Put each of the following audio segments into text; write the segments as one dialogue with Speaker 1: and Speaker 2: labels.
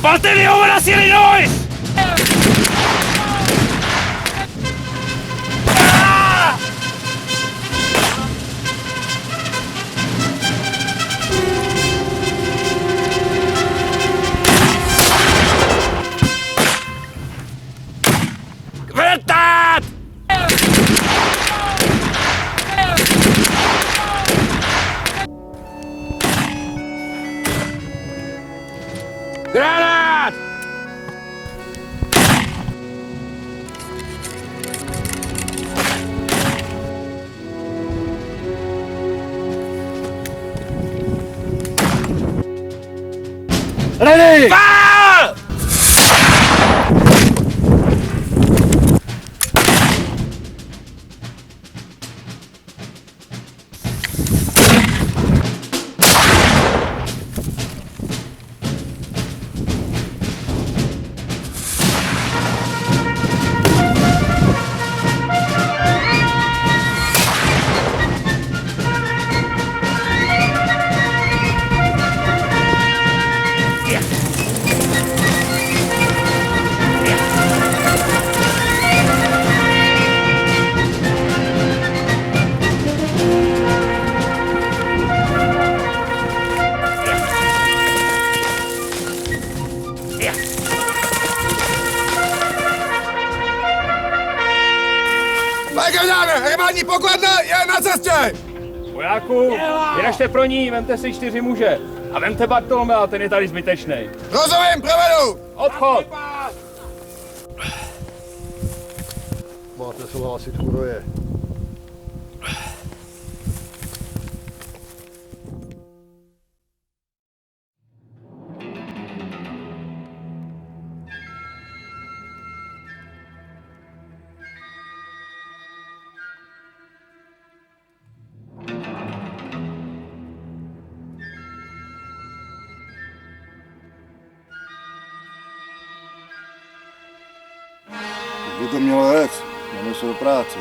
Speaker 1: Bateriovana nas Illinois! Vrtat! Granát!
Speaker 2: Ready!
Speaker 1: Pál!
Speaker 3: Legionáre, armádní pokladna je na cestě!
Speaker 1: Vojáku, vyražte pro ní, vemte si 4 muže. A vemte Bartolomea, ten je tady zbytečnej.
Speaker 3: Rozumím, provedu!
Speaker 1: Odchod!
Speaker 2: Máte souhlasit, chudoje. By to mělo jet, jdeme se do práce.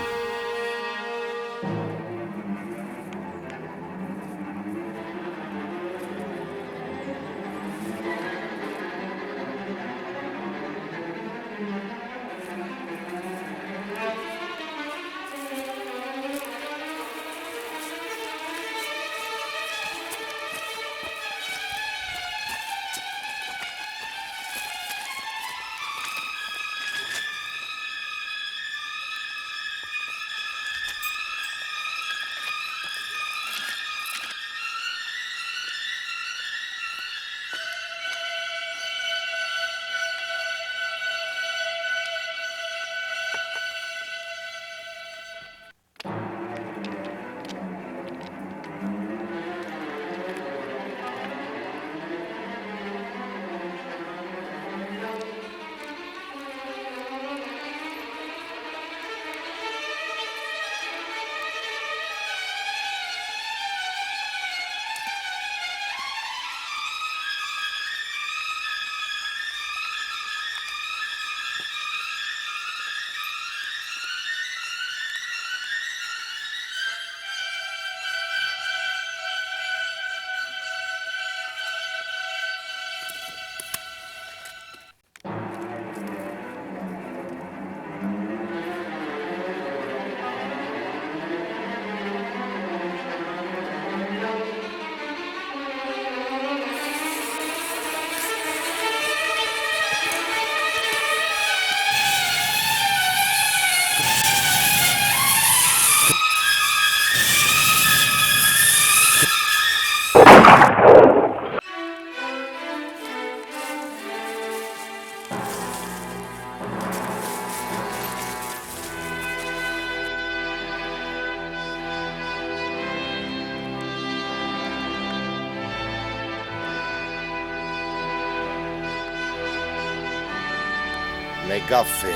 Speaker 3: McGuffin.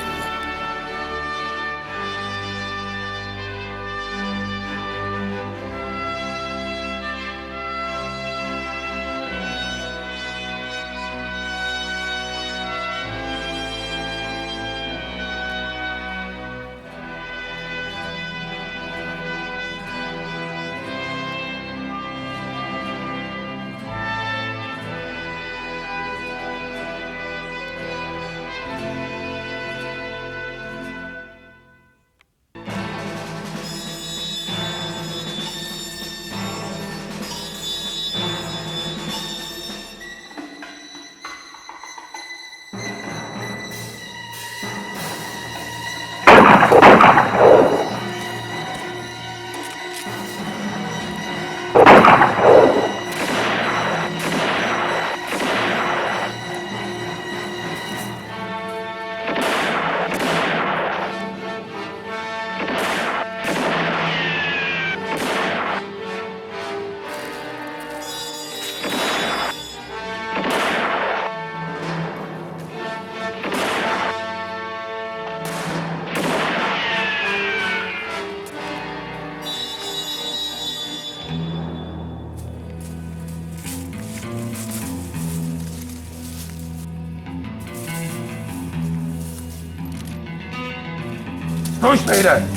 Speaker 2: To už nejde.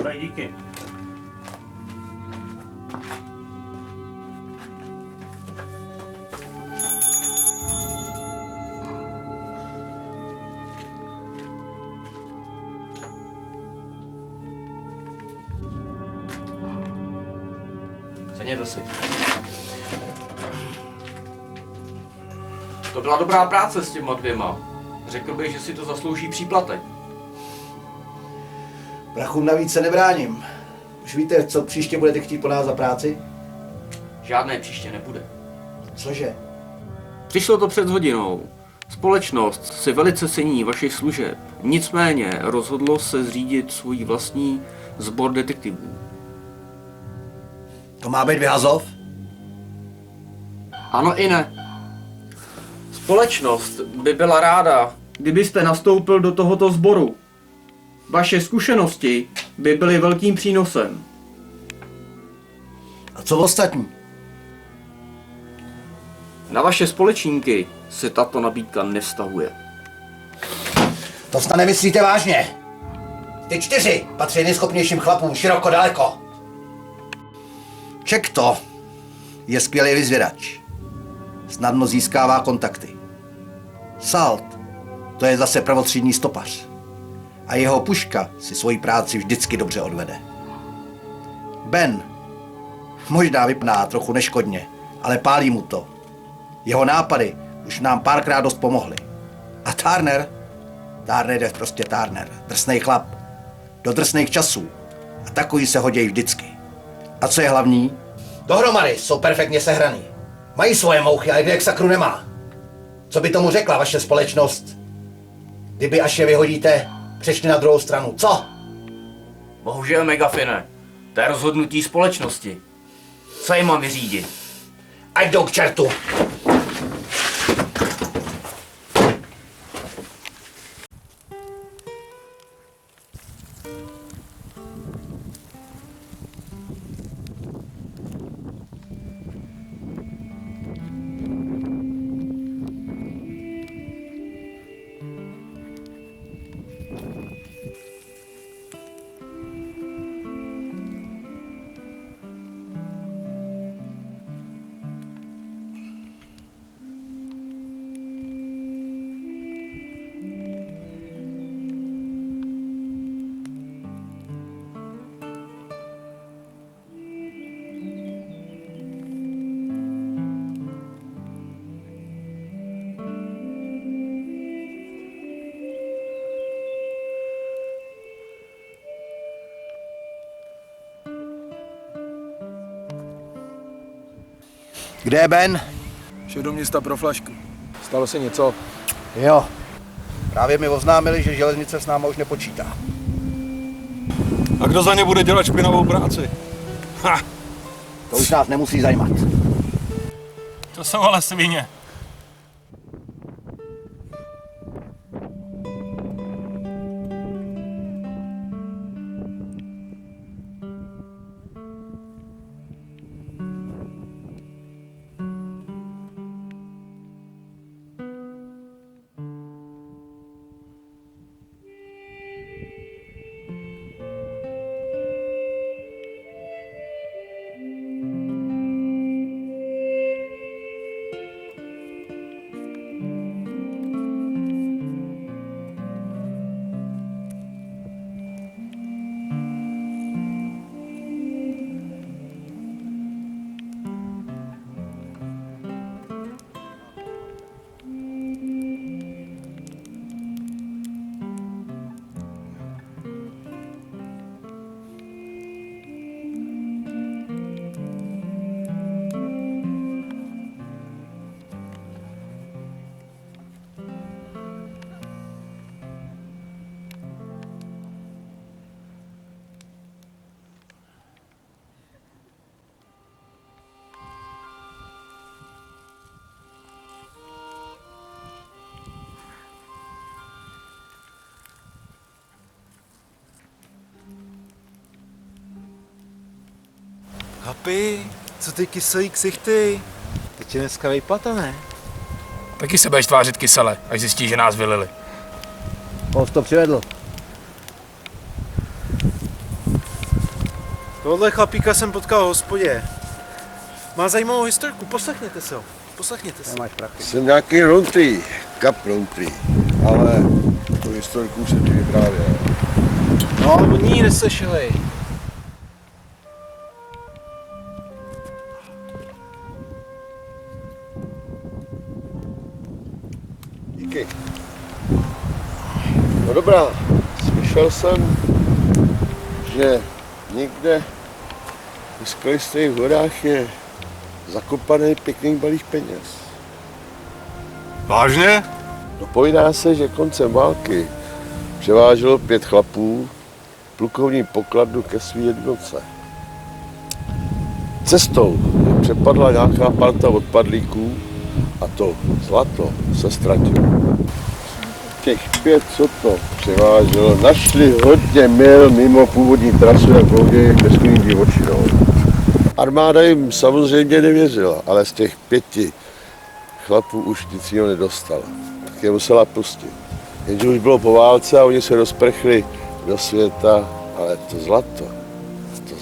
Speaker 1: Tak díky. Sedněte si. To byla dobrá práce s těma dvěma. Řekl bych, že si to zaslouží příplatek.
Speaker 4: Prachům navíc se nebráním. Už víte, co příště budete chtít po nás za práci?
Speaker 1: Žádné příště nebude.
Speaker 4: Cože?
Speaker 1: Přišlo to před hodinou. Společnost si velice cení vašich služeb. Nicméně rozhodlo se zřídit svůj vlastní sbor detektivů.
Speaker 4: To má být vyhazov?
Speaker 1: Ano i ne. Společnost by byla ráda, kdybyste nastoupil do tohoto sboru. Vaše zkušenosti by byly velkým přínosem.
Speaker 4: A co ostatní?
Speaker 1: Na vaše společníky se tato nabídka nevztahuje.
Speaker 4: To snad nemyslíte vážně? Ty 4 patří nejschopnějším chlapům široko daleko. Čekto je skvělý vyzvědač. Snadno získává kontakty. Salt, to je zase prvotřídní stopař. A jeho puška si svoji práci vždycky dobře odvede. Ben možná vypadá trochu neškodně, ale pálí mu to. Jeho nápady už nám párkrát dost pomohly. A Turner je prostě Turner. Drsnej chlap. Do drsných časů. A takový se hodějí vždycky. A co je hlavní? Dohromady jsou perfektně sehraný. Mají svoje mouchy, ale kde jak sakru nemá. Co by tomu řekla vaše společnost, kdyby až je vyhodíte, přešli na druhou stranu, co?
Speaker 1: Bohužel, Megafine, to je rozhodnutí společnosti. Co jim mám vyřídit?
Speaker 4: Ať jdou k čertu! Kde je Ben?
Speaker 3: Šel do města pro flašku. Stalo se něco?
Speaker 4: Jo. Právě mi oznámili, že železnice s náma už nepočítá.
Speaker 3: A kdo za ně bude dělat špinavou práci? Ha!
Speaker 4: To už nás nemusí zajímat.
Speaker 5: To jsou ale svině.
Speaker 6: Chlapi, co ty kyselý ksichty? Teď je dneska vejplata, ne?
Speaker 5: Taky se budeš tvářit kysele, až zjistíš, že nás vylili.
Speaker 4: On to přivedl.
Speaker 6: Tohle chlapíka jsem potkal v hospodě. Má zajímavou historku, poslechněte si ho. Poslechněte si.
Speaker 4: Nemáš prachy.
Speaker 2: Jsem nějaký rountree, kap rountree, ale tu historku jsem ti vyprávěl.
Speaker 6: No, ale oni ji neslyšeli.
Speaker 2: Díky. No dobrá, slyšel jsem, že někde v skalistých horách je zakopaný pěkný balík peněz.
Speaker 3: Vážně?
Speaker 2: No povídá se, že koncem války převáželo 5 chlapů plukovní pokladnu ke svý jednotce. Cestou je přepadla nějaká parta odpadlíků a to zlato se ztratilo. Těch 5, co to převáželo, našli hodně mil mimo původní trasu, jak bloudějí pěskovým divočinou. Armáda jim samozřejmě nevěřila, ale z těch 5 chlapů už nic jiného nedostala. Tak je musela pustit. Jenže už bylo po válce a oni se rozprchli do světa, ale to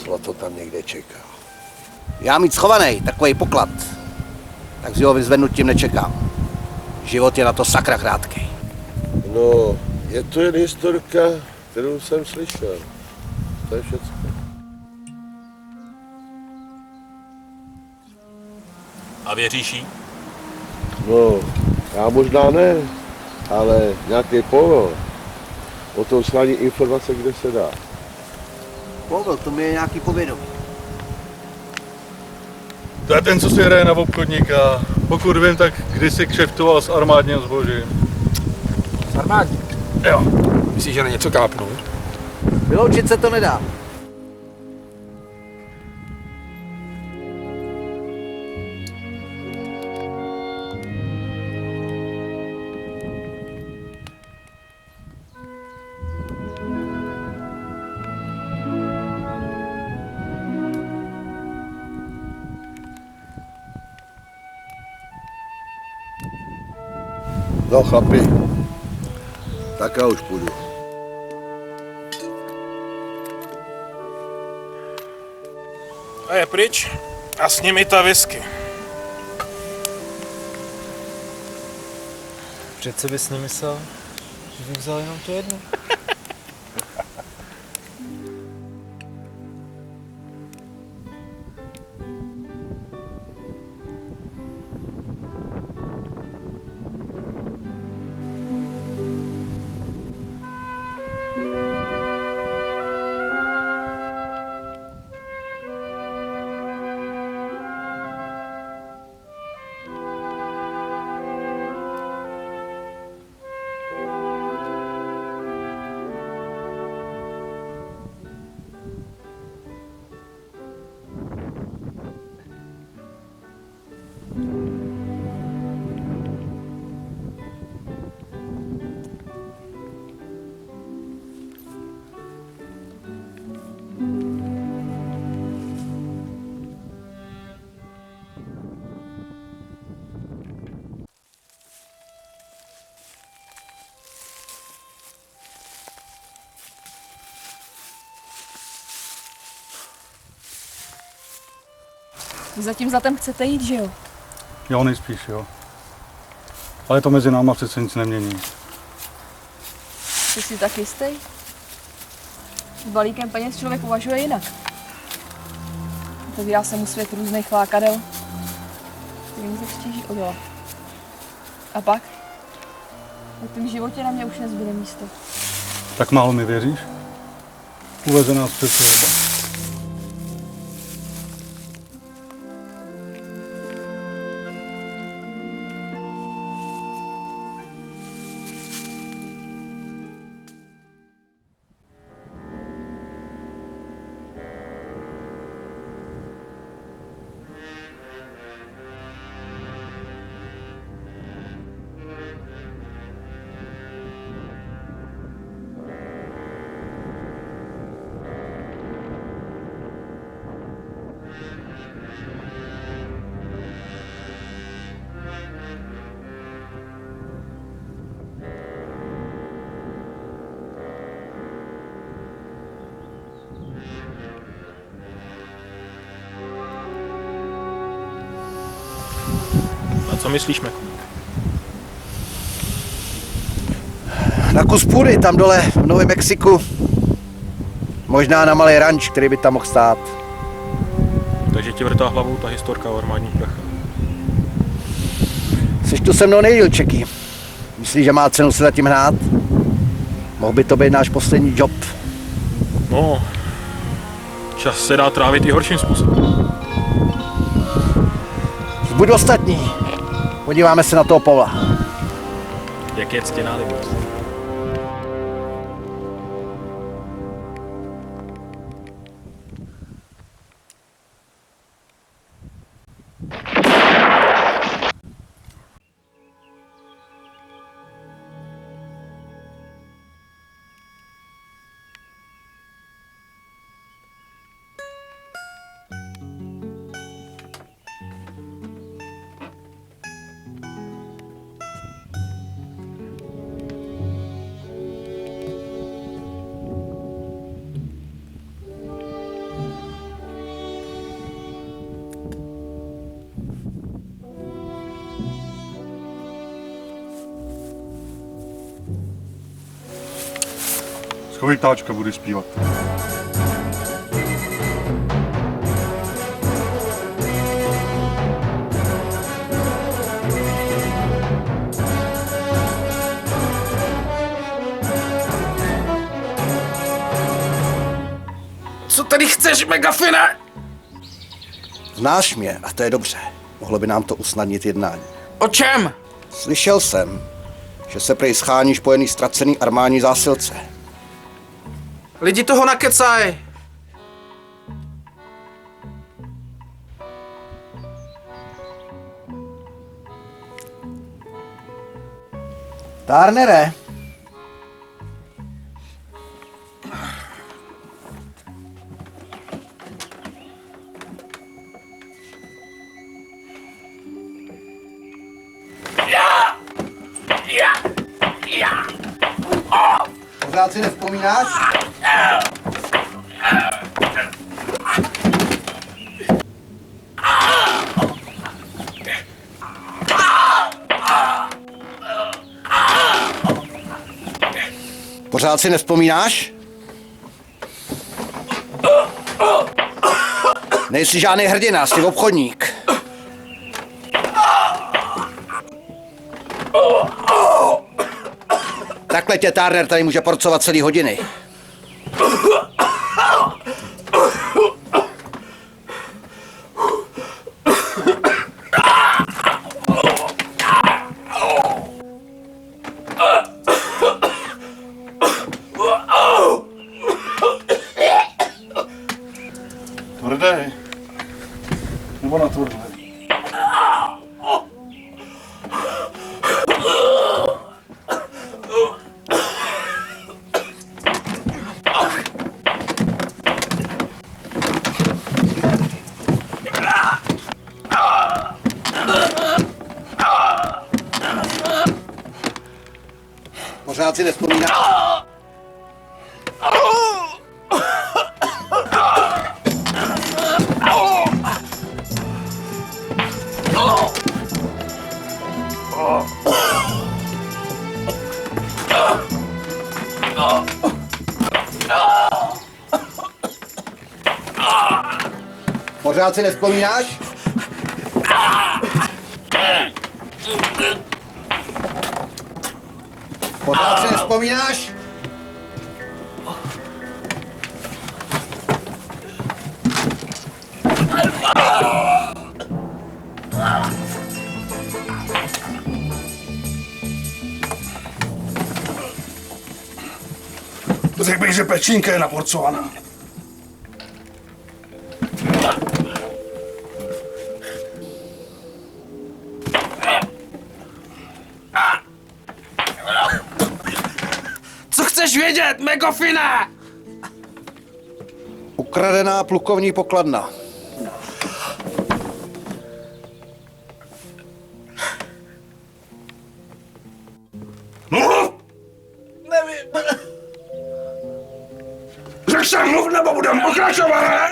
Speaker 2: zlato tam někde čeká.
Speaker 4: Já mít schovaný takový poklad, tak s jeho vyzvednutím nečekám. Život je na to sakra krátký.
Speaker 2: No, je to jen historka, kterou jsem slyšel. To je všechno.
Speaker 5: A věříš jí?
Speaker 2: No, já možná ne, ale nějaký povol. O tom schání informace, kde se dá.
Speaker 4: Povol, to mi je nějaký povědomí.
Speaker 3: To je ten, co si hraje na obchodníka. Pokud vím, tak kdysi kšeftoval s armádním zbožím.
Speaker 5: Armádní. Jo. Myslíš, že na něco kápnou?
Speaker 4: Vyloučit se to nedá.
Speaker 2: No chlapi, tak já už půjdu.
Speaker 5: A je pryč a s nimi ta whisky.
Speaker 6: Přece bys nemyslel, že bych vzal jenom to jedno.
Speaker 7: Vy za tím zlatem chcete jít, že jo?
Speaker 3: Jo, nejspíš, jo. Ale to mezi náma přece nic nemění.
Speaker 7: Jsi si tak jistý? S balíkem peněz člověk uvažuje jinak. Otevírá se mu svět různých lákadel, kterým se štíží odolat. A pak? V tom životě na mě už nezbyde místo.
Speaker 3: Tak málo mi věříš? Uveze nás přece oba.
Speaker 5: co myslíš, Meku?
Speaker 4: Na kus půdy tam dole v Novém Mexiku. Možná na malý ranč, který by tam mohl stát.
Speaker 5: Takže ti vrtá hlavou ta historka o armádních prachách.
Speaker 4: Jseš tu se mnou nejdýl, Čeky. Myslíš, že má cenu se za tím hnát? Mohl by to být náš poslední job.
Speaker 5: No, čas se dá trávit i horším způsobem.
Speaker 4: Buď ostatní. Podíváme se na toho Pavla.
Speaker 5: Jak je ctěná libost.
Speaker 3: Schovej táčka, budu zpívat.
Speaker 5: Co tady chceš, Megafine?
Speaker 4: Znáš mě a to je dobře. Mohlo by nám to usnadnit jednání.
Speaker 5: O čem?
Speaker 4: Slyšel jsem, že se prej scháníš po jedný ztracený armádní zásilce.
Speaker 5: Lidi toho nakecaj.
Speaker 4: Tárnere. Pořád si nevzpomínáš? Pořád si nevzpomínáš? Nejsi žádný hrdina, jsi obchodník. Takhle tě Turner tady může porcovat celý hodiny.
Speaker 3: Tvrdé. Nebo na tvrdé.
Speaker 4: Pořád si nevzpomínáš? Pořád si nevzpomínáš? Pořád si nevzpomínáš?
Speaker 3: Řekl bych, že pečínka je naporcovaná.
Speaker 5: Co chceš vědět, Megafine?
Speaker 4: Ukradená plukovní pokladna.
Speaker 3: Mluv! Nevím. Řekl jsem mluv, nebo budem pokračovat.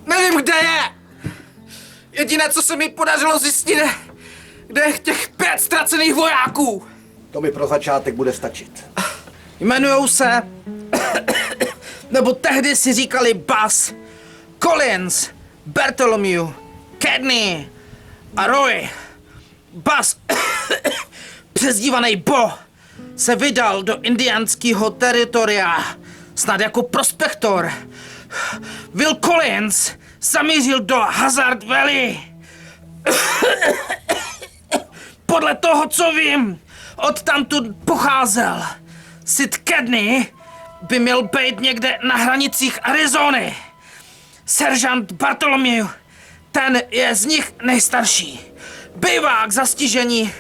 Speaker 5: Nevím, kde je.
Speaker 8: Jediné, co se mi podařilo zjistit, kde je těch 5 ztracených vojáků.
Speaker 4: To mi pro začátek bude stačit.
Speaker 8: Jmenujou se, nebo tehdy si říkali Buzz, Collins, Bartholomew, Cadney a Roy. Buzz, přezdívaný Bo, se vydal do indiánského teritoria, snad jako prospektor. Will Collins zamířil do Hazard Valley. Podle toho, co vím, odtamtud pocházel. Sid Cadney by měl být někde na hranicích Arizony. Seržant Bartholomew, ten je z nich nejstarší. Bývá k zastižení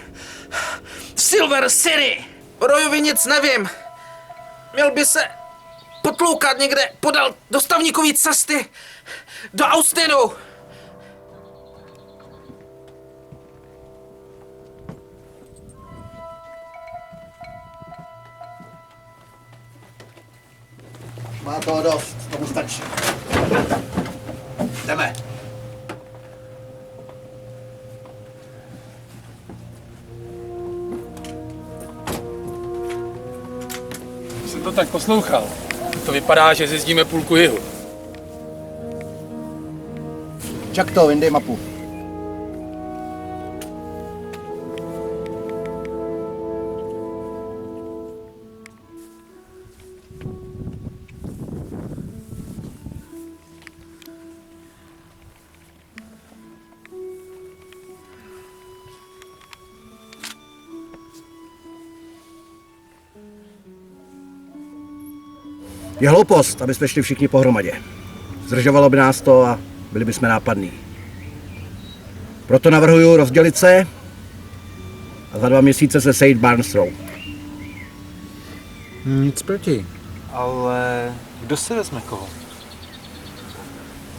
Speaker 8: v Silver City. O Royovi nic nevím. Měl by se potloukat někde podél dostavníkové cesty do Austinu.
Speaker 4: Má toho dost, tomu stačí. Jdeme.
Speaker 5: Jsem to tak poslouchal. To vypadá, že zjezdíme půlku jihu.
Speaker 4: Čak to, vyndej mapu. Je hloupost, aby jsme šli všichni pohromadě. Zdržovalo by nás to a byli bychom nápadní. Proto navrhuji rozdělit se a za 2 měsíce se sejít Barnes Row.
Speaker 6: Nic proti. Ale kdo se vezme koho?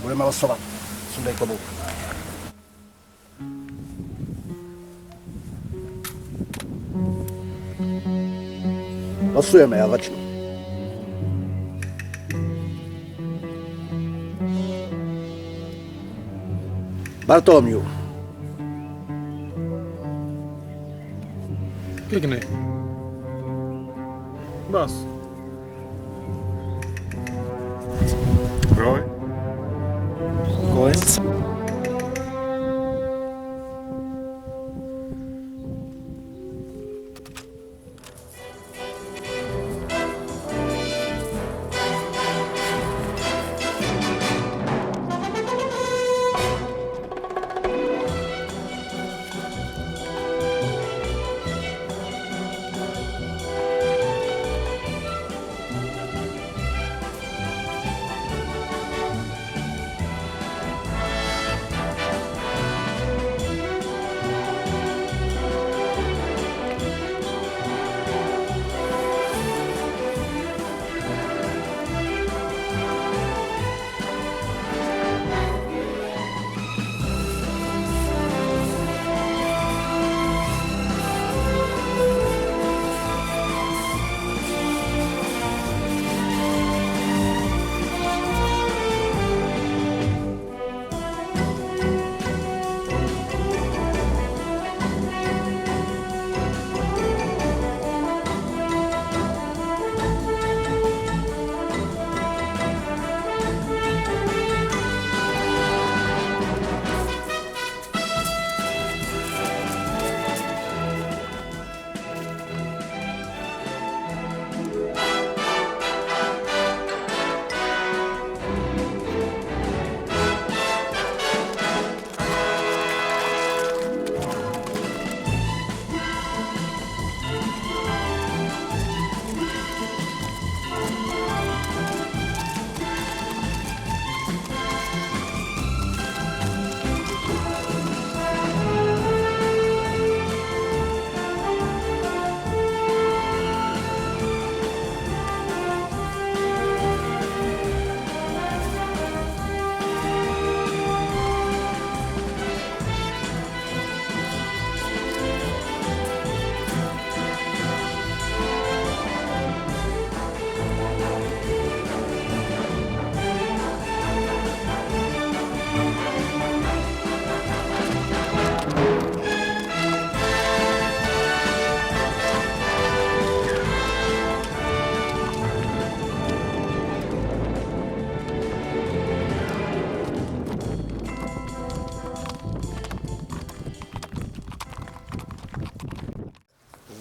Speaker 4: Budeme losovat. Sundej klobouk. Losujeme, já začnu. Bartholomew.
Speaker 5: Pěkný. Bas.
Speaker 3: Roy?
Speaker 6: Collins?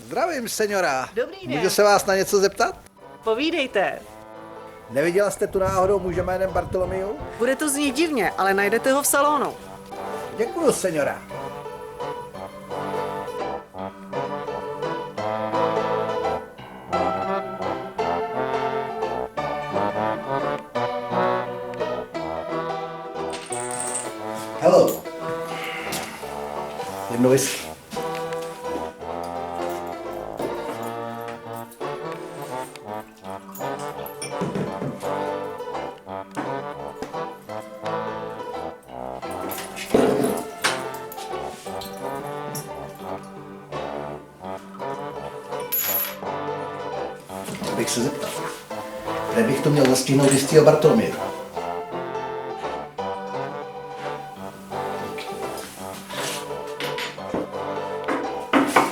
Speaker 4: Zdravím, seniora.
Speaker 9: Dobrý den.
Speaker 4: Můžu se vás na něco zeptat?
Speaker 9: Povídejte.
Speaker 4: Neviděla jste tu náhodou muže jménem Bartolomiu?
Speaker 9: Bude to znít divně, ale najdete ho v salonu.
Speaker 4: Děkuju, seniora. Hello. Jedno whisky. Bych se zeptal. Kde bych to měl zastihnout jistýho Bartoloměu?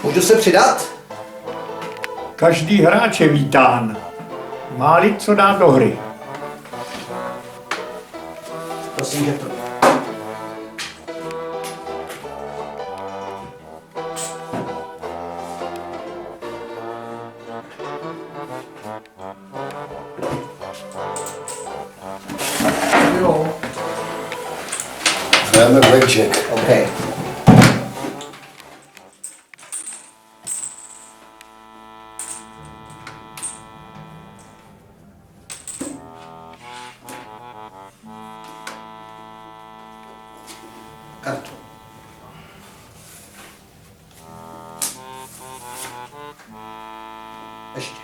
Speaker 4: Můžu se přidat?
Speaker 10: Každý hráč je vítán. Má-li co dát do hry.
Speaker 4: Prosím, že to. Jo.
Speaker 2: Hrajeme blackjack.
Speaker 4: OK. Kartu. Ještě.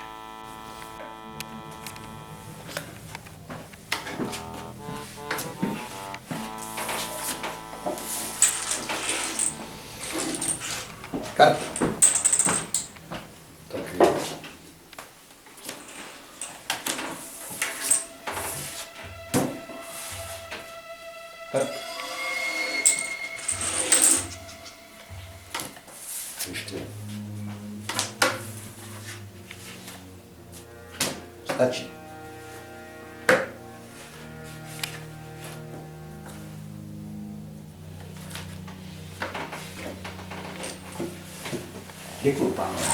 Speaker 4: Kartu.
Speaker 2: Taky.
Speaker 4: Kartu.
Speaker 2: Ještě.
Speaker 4: Stačí. Děkuju, pánové.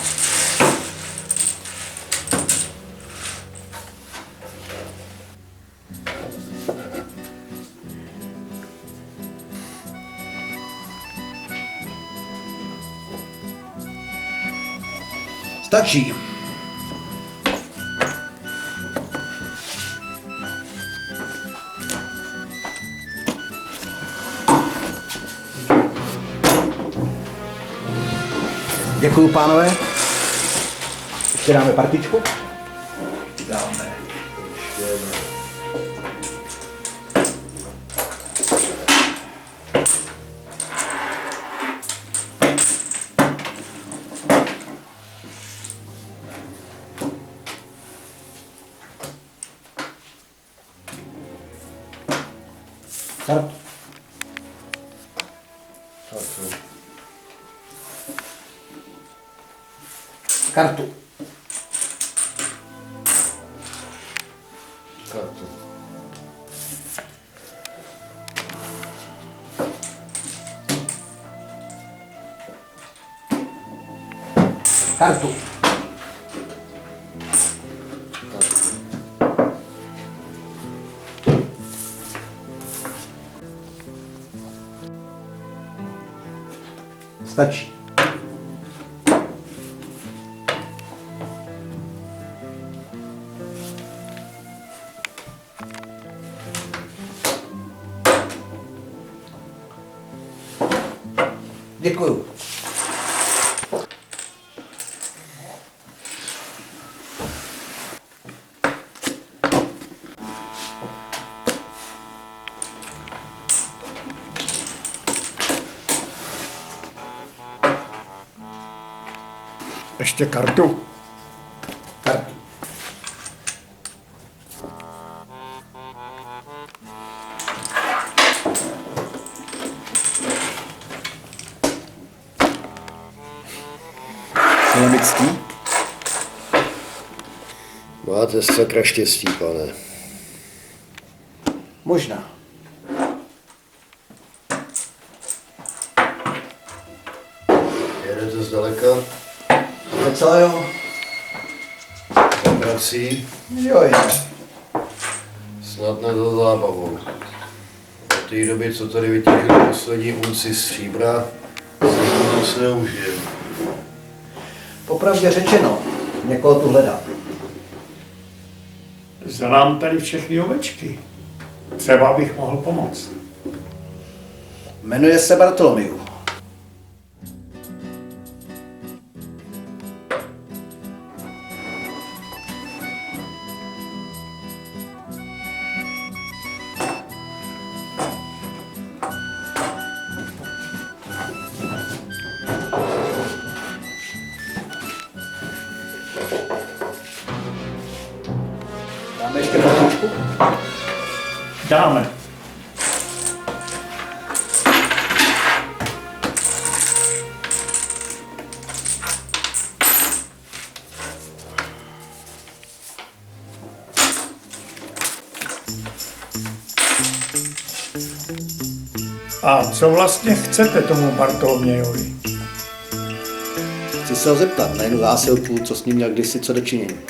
Speaker 4: Stačí. Děkuju, pánové. Ještě dáme partičku? Dáme. Kartu. Kartu.
Speaker 2: Kartu.
Speaker 4: Kartu. Stačí. Děkuju.
Speaker 10: Ještě kartu.
Speaker 4: Kartu.
Speaker 2: Slamický? Máte sakra štěstí, pane.
Speaker 4: Možná.
Speaker 2: Jedete zdaleka?
Speaker 4: Docela jo.
Speaker 11: Prací,
Speaker 4: Jo, je.
Speaker 11: snad ne za zábavou. Od té doby, co tady vytěžili poslední unci stříbra, se to moc neužije.
Speaker 4: Popravdě řečeno, někoho tu hledám.
Speaker 10: Znám tady všechny ovečky. Třeba bych mohl pomoct.
Speaker 4: Jmenuje se Bartolomiu. Dáme ještě pochůčku?
Speaker 10: Dáme. A co vlastně chcete tomu Bartolomějovi?
Speaker 4: Chci se ho zeptat na jednu zásilku, co s ním měl kdysi co dočinění.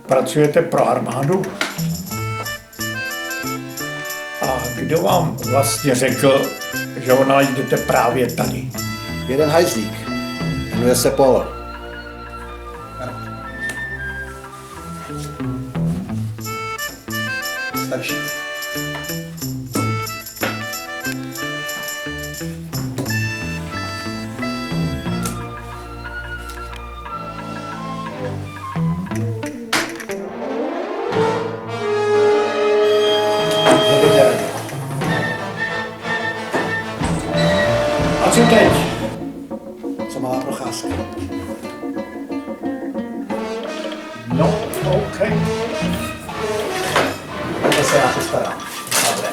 Speaker 10: Pracujete pro armádu? A kdo vám vlastně řekl, že ho najdete právě tady?
Speaker 4: Jeden hajzlík. Jmenuje se Paul. Starší.
Speaker 10: A co teď?
Speaker 4: Co má procházka?
Speaker 10: No, OK.
Speaker 4: To se já postarám. Dobré.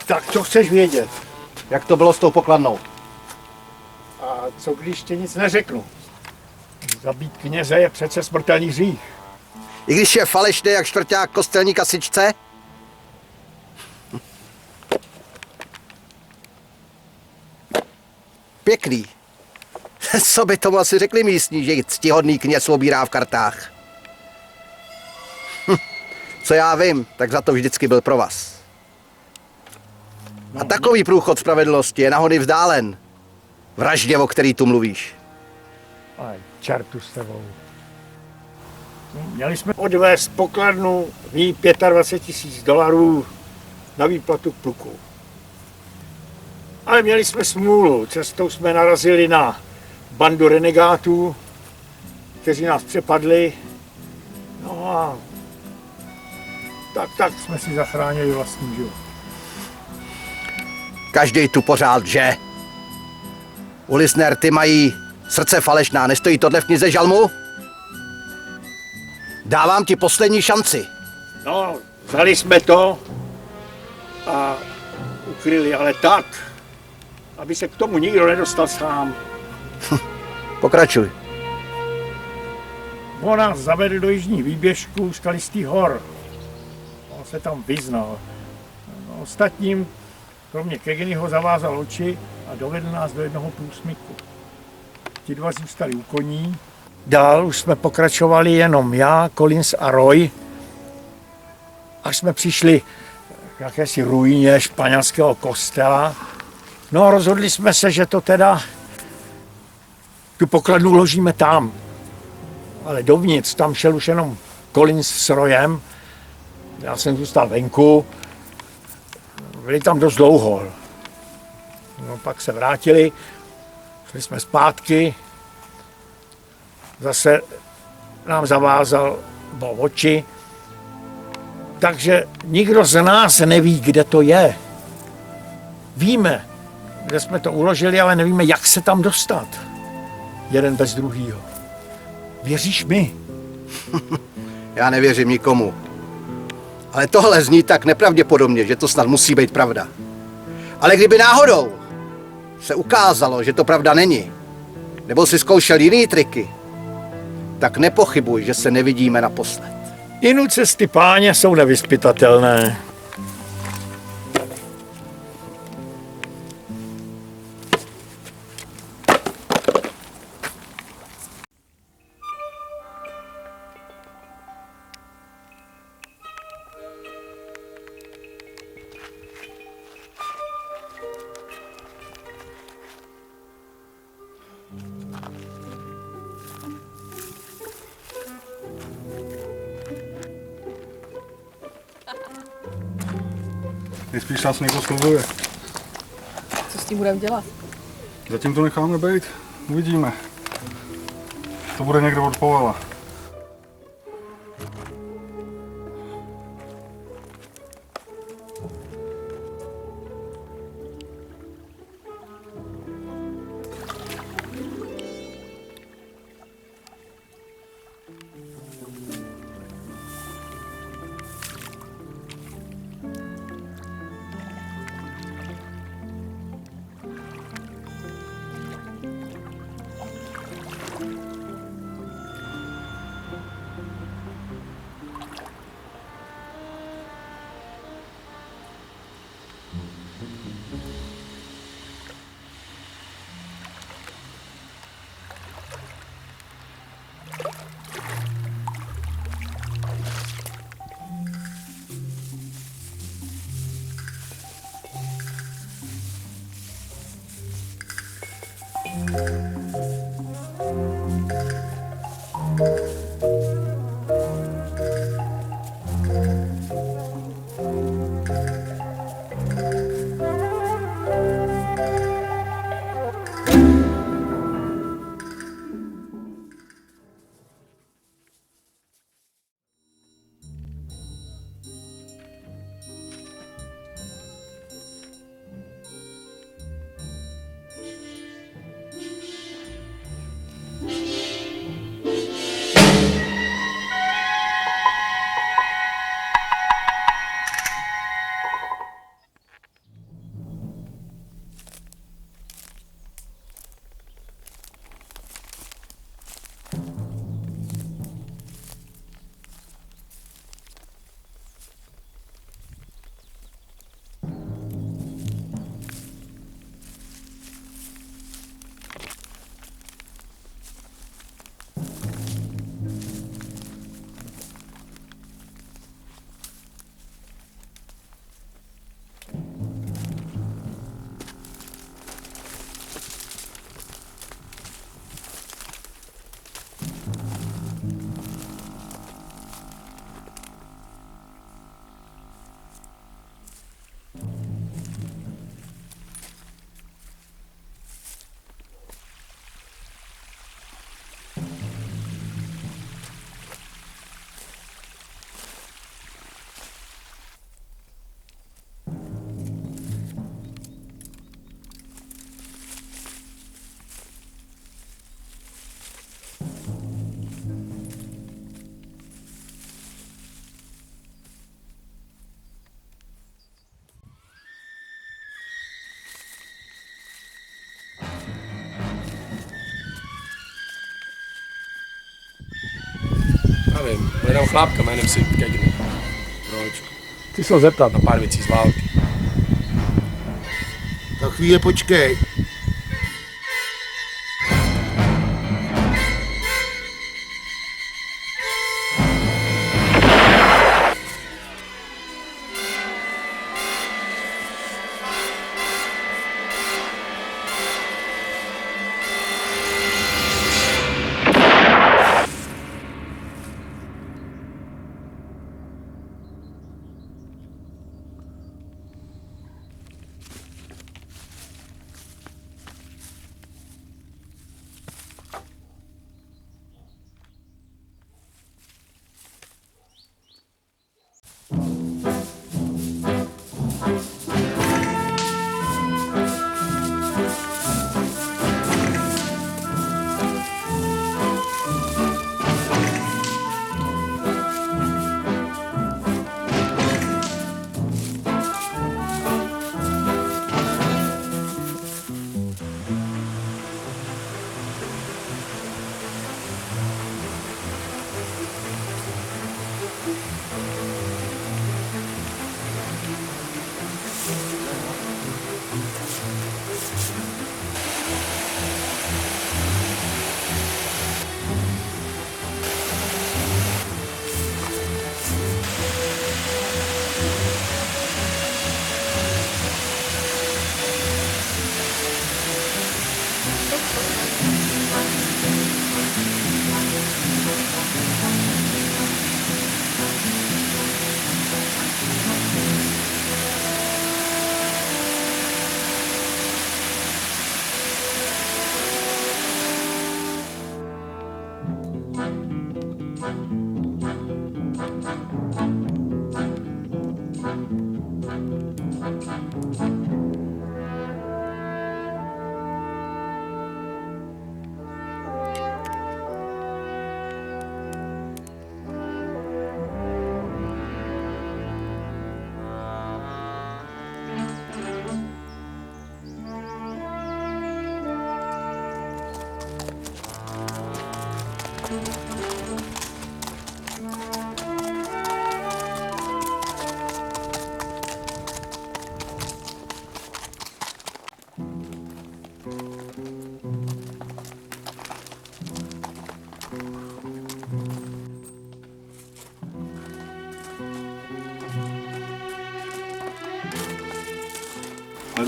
Speaker 10: Tak co chceš vědět?
Speaker 4: Jak to bylo s tou pokladnou?
Speaker 10: A co když ti nic neřeknu? Zabít kněze je přece smrtelný hřích.
Speaker 4: I když je falešný jak čtvrťák kostelní kasičce? Pěkný. Co by tomu asi řekli místní, že ctihodný kněz obírá v kartách? Co já vím, tak za to vždycky byl pro vás. A takový průchod spravedlnosti je nahony vzdálen. Vraždě, o který tu mluvíš.
Speaker 10: Aj, čartu s tebou. Měli jsme odvést pokladnu ví $25,000 na výplatu k pluku. Ale měli jsme smůlu. Cestou jsme narazili na bandu renegátů, kteří nás přepadli. No a tak jsme si zachránili vlastní život.
Speaker 4: Každý tu pořád lže. U Lisner ty mají srdce falešná, nestojí tohle v knize Žalmu? Dávám ti poslední šanci.
Speaker 10: No, vzali jsme to a ukryli, ale tak, aby se k tomu nikdo nedostal sám.
Speaker 4: Pokračuj.
Speaker 10: On nás zavedl do jižní výběžku Skalistých hor. On se tam vyznal. No, ostatním, kromě Kegenyho, zavázal oči a dovedl nás do jednoho průsmyku. Ti dva zůstali u koní. Dál už jsme pokračovali jenom já, Collins a Roy. Až jsme přišli k jakési ruině španělského kostela. No a rozhodli jsme se, že to teda tu pokladnu uložíme tam. Ale dovnitř, tam šel už jenom Collins s Royem. Já jsem zůstal venku. Byli tam dost dlouho. No, pak se vrátili, šli jsme zpátky. Zase nám zavázal oči. Takže nikdo z nás neví, kde to je. Víme, kde jsme to uložili, ale nevíme, jak se tam dostat. Jeden bez druhýho. Věříš mi?
Speaker 4: Já nevěřím nikomu. Ale tohle zní tak nepravděpodobně, že to snad musí být pravda. Ale kdyby náhodou se ukázalo, že to pravda není, nebo si zkoušel jiný triky, tak nepochybuj, že se nevidíme naposled.
Speaker 10: Inu cesty páně jsou nevyzpytatelné.
Speaker 3: Nejspíš nás někdo slovuje.
Speaker 7: Co s tím budeme dělat?
Speaker 3: Zatím to necháme být. Uvidíme. To bude někdo od Povela.
Speaker 12: Nevím, hledám chlápka jménem Sid Cagney. Proč?
Speaker 10: Chci se ho zeptat.
Speaker 12: Na pár věcí z války.
Speaker 2: Tak chvíli počkej.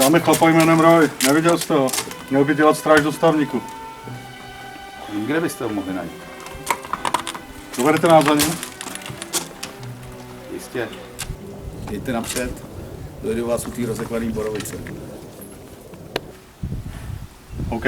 Speaker 3: Hledáme chlapa jménem Roy. Neviděl jste ho? Měl by dělat stráž dostavníku.
Speaker 13: Kde byste ho mohli najít?
Speaker 3: Dovedete nás za ním?
Speaker 13: Jistě. Jděte napřed. Dojdu vás u té rozekladný borovice.
Speaker 3: OK.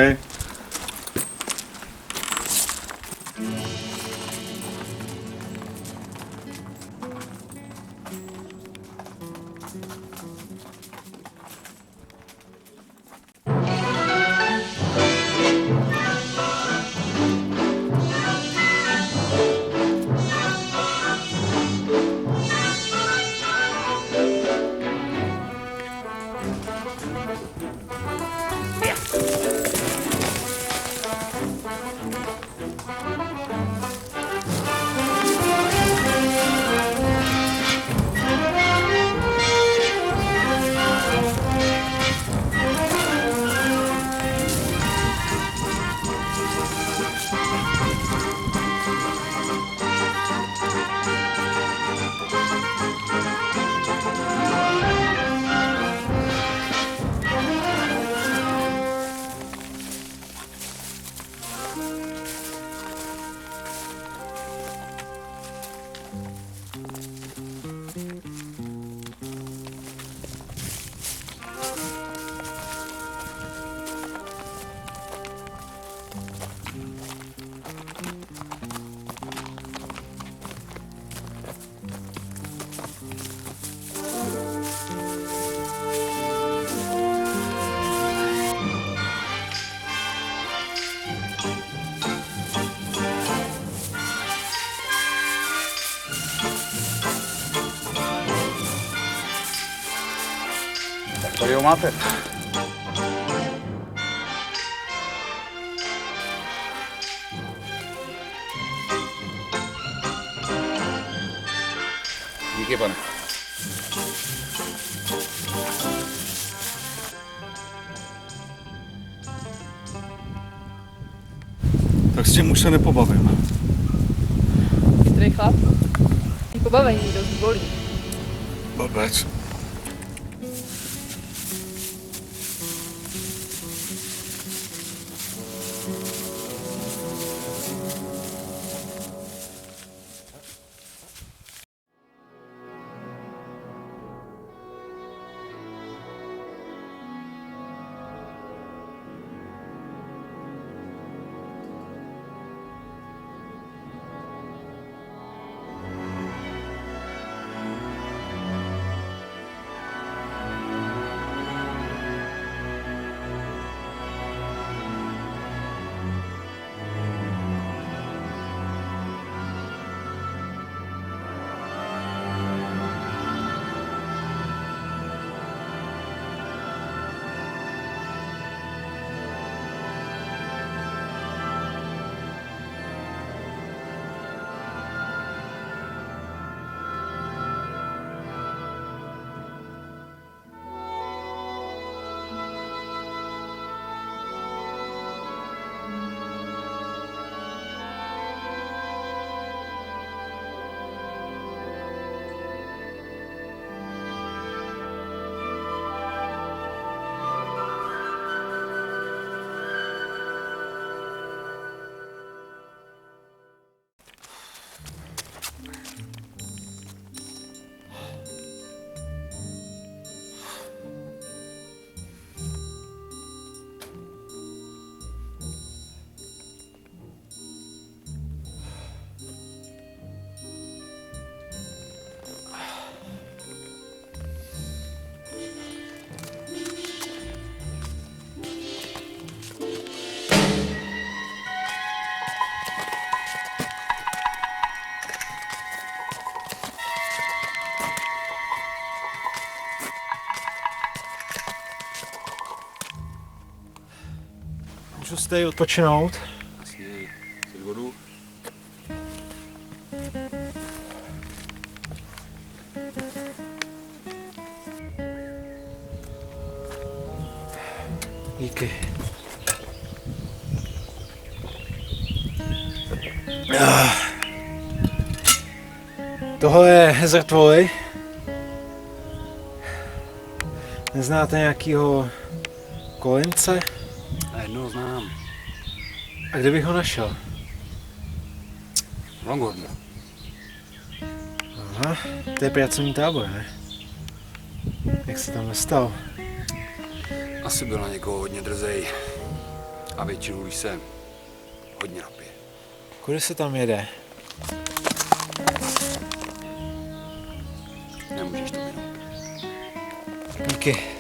Speaker 13: Tady ho máte. Díky, pane.
Speaker 3: Tak s tím už se nepobavím.
Speaker 7: Chytrý chlap. I pobavení dost bolí.
Speaker 3: Blbec.
Speaker 6: Můžu si tady odpočinout?
Speaker 12: Jasně, si vodu.
Speaker 6: Díky. Tohle je zrtvoj. Neznáte nějakýho Kolince?
Speaker 12: Jednoho znám.
Speaker 6: A kde bych ho našel?
Speaker 12: Longhornu.
Speaker 6: Aha, to je pracovní tábor, ne? Jak se tam dostal?
Speaker 12: Asi byl na někoho hodně drzej. A většinou, když se hodně napije.
Speaker 6: Kudy se tam jede?
Speaker 12: Nemůžeš to minout.
Speaker 6: Díky.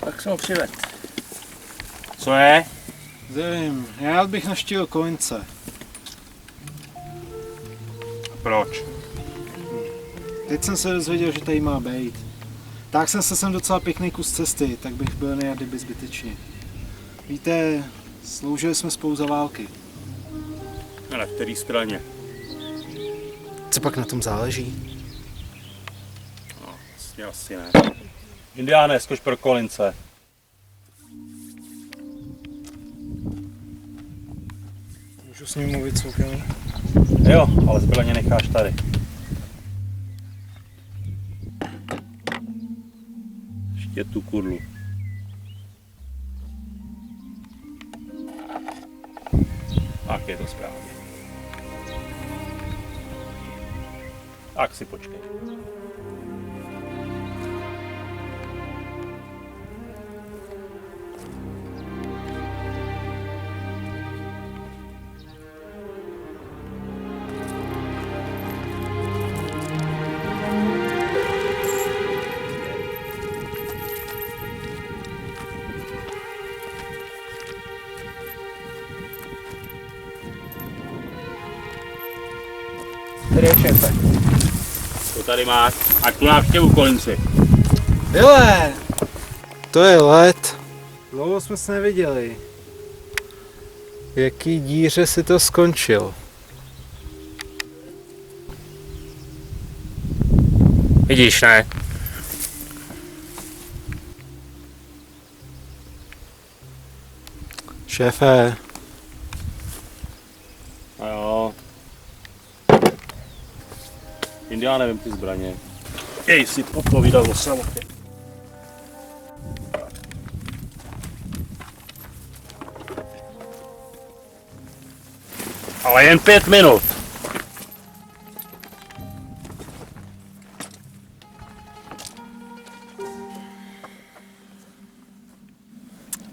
Speaker 1: Tak jsem ho přived.
Speaker 5: Co je?
Speaker 6: Zdravím, rád bych navštívil Kolince.
Speaker 5: Proč?
Speaker 6: Teď jsem se dozvěděl, že tady má být. Tak jsem se sem docela pěkný kus cesty, tak bych byl nejad kdyby zbytečně. Víte, sloužili jsme spolu za války.
Speaker 5: A na který straně?
Speaker 6: Co pak na tom záleží?
Speaker 5: No, vlastně asi ne. Indiáne, zkuš pro Kolince.
Speaker 6: Můžu s ním mluvit soukromně?
Speaker 5: Jo, ale zbyleně necháš tady. Ještě tu kurlu. Tak je to správně. Tak si počkej.
Speaker 6: Tady je šéfe.
Speaker 5: To tady máš. A tu návštěvu, Kolinci.
Speaker 6: Byle! To je let. Dlouho jsme se neviděli. V jaký díře si to skončil?
Speaker 5: Vidíš, ne?
Speaker 6: Šéfe.
Speaker 5: A jo. Indiáne, vem ty zbraně. Jej si popovídal o samotě. Ale jen 5 minut.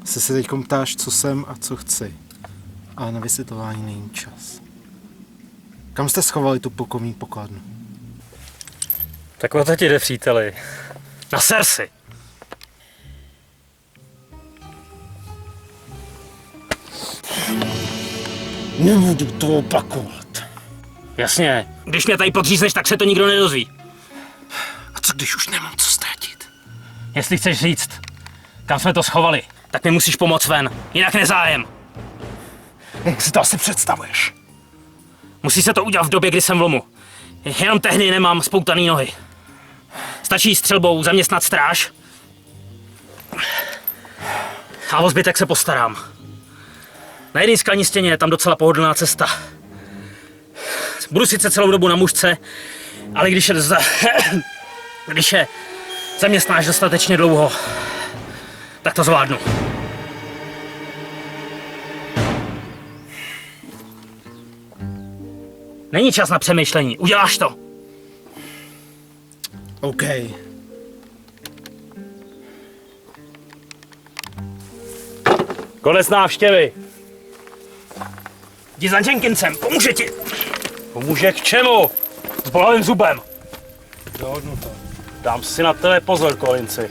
Speaker 6: Se teď ptáš, co jsem a co chci. Ale na vysvětlování není čas. Kam jste schovali tu plukovní pokladnu?
Speaker 5: Tak o to ti jde, příteli. Na Cersei.
Speaker 8: Nebudu to opakovat.
Speaker 5: Jasně.
Speaker 8: Když mě tady podřízneš, tak se to nikdo nedozví. A co když už nemám co ztratit? Jestli chceš říct, kam jsme to schovali, tak mi musíš pomoct ven, jinak nezájem.
Speaker 6: Jak si to asi představuješ?
Speaker 8: Musí se to udělat v době, kdy jsem v lomu. Jenom tehdy nemám spoutaný nohy. Stačí střelbou zaměstnat stráž a o zbytek se postarám. Na jedné skalní stěně je tam docela pohodlná cesta. Budu sice celou dobu na mužce, ale když je zaměstnáš dostatečně dlouho, tak to zvládnu. Není čas na přemýšlení, uděláš to.
Speaker 6: OK.
Speaker 5: Konec návštěvy.
Speaker 8: Jdi za Jenkinsem, pomůže ti.
Speaker 5: Pomůže k čemu?
Speaker 8: S bolavým zubem.
Speaker 5: Dohodnu to. Dám si na tebe pozor, Kolinci.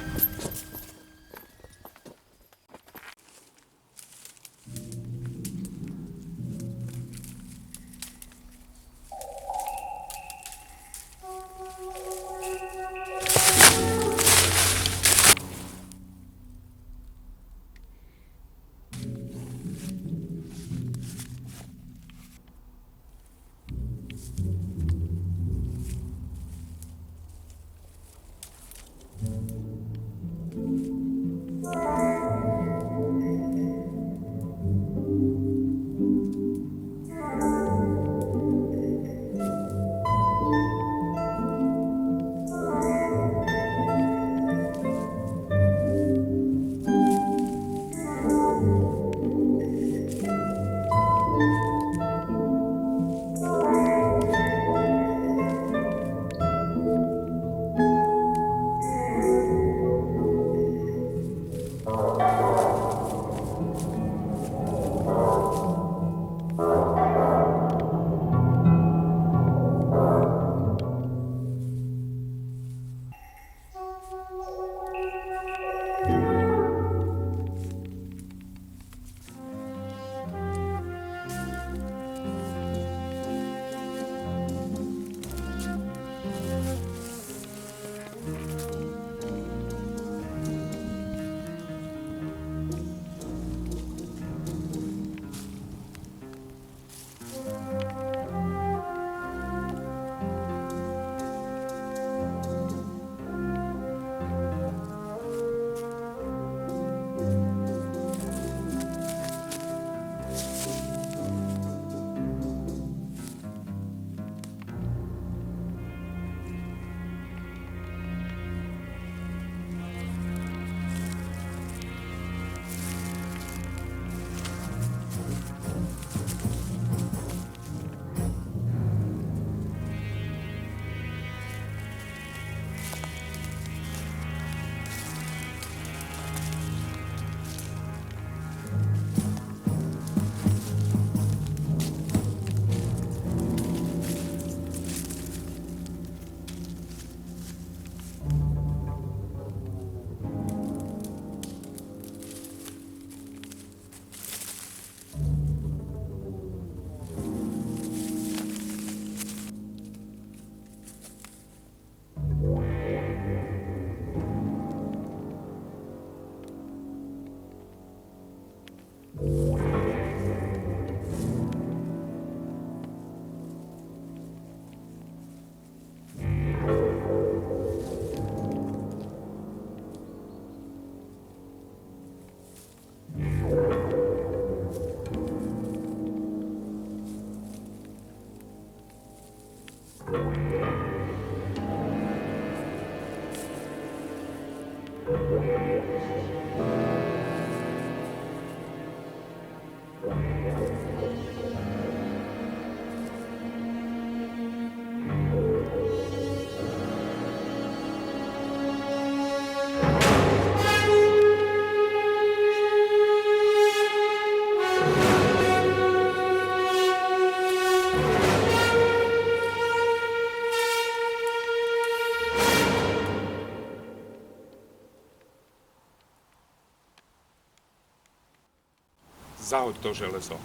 Speaker 14: Zahoď to železo.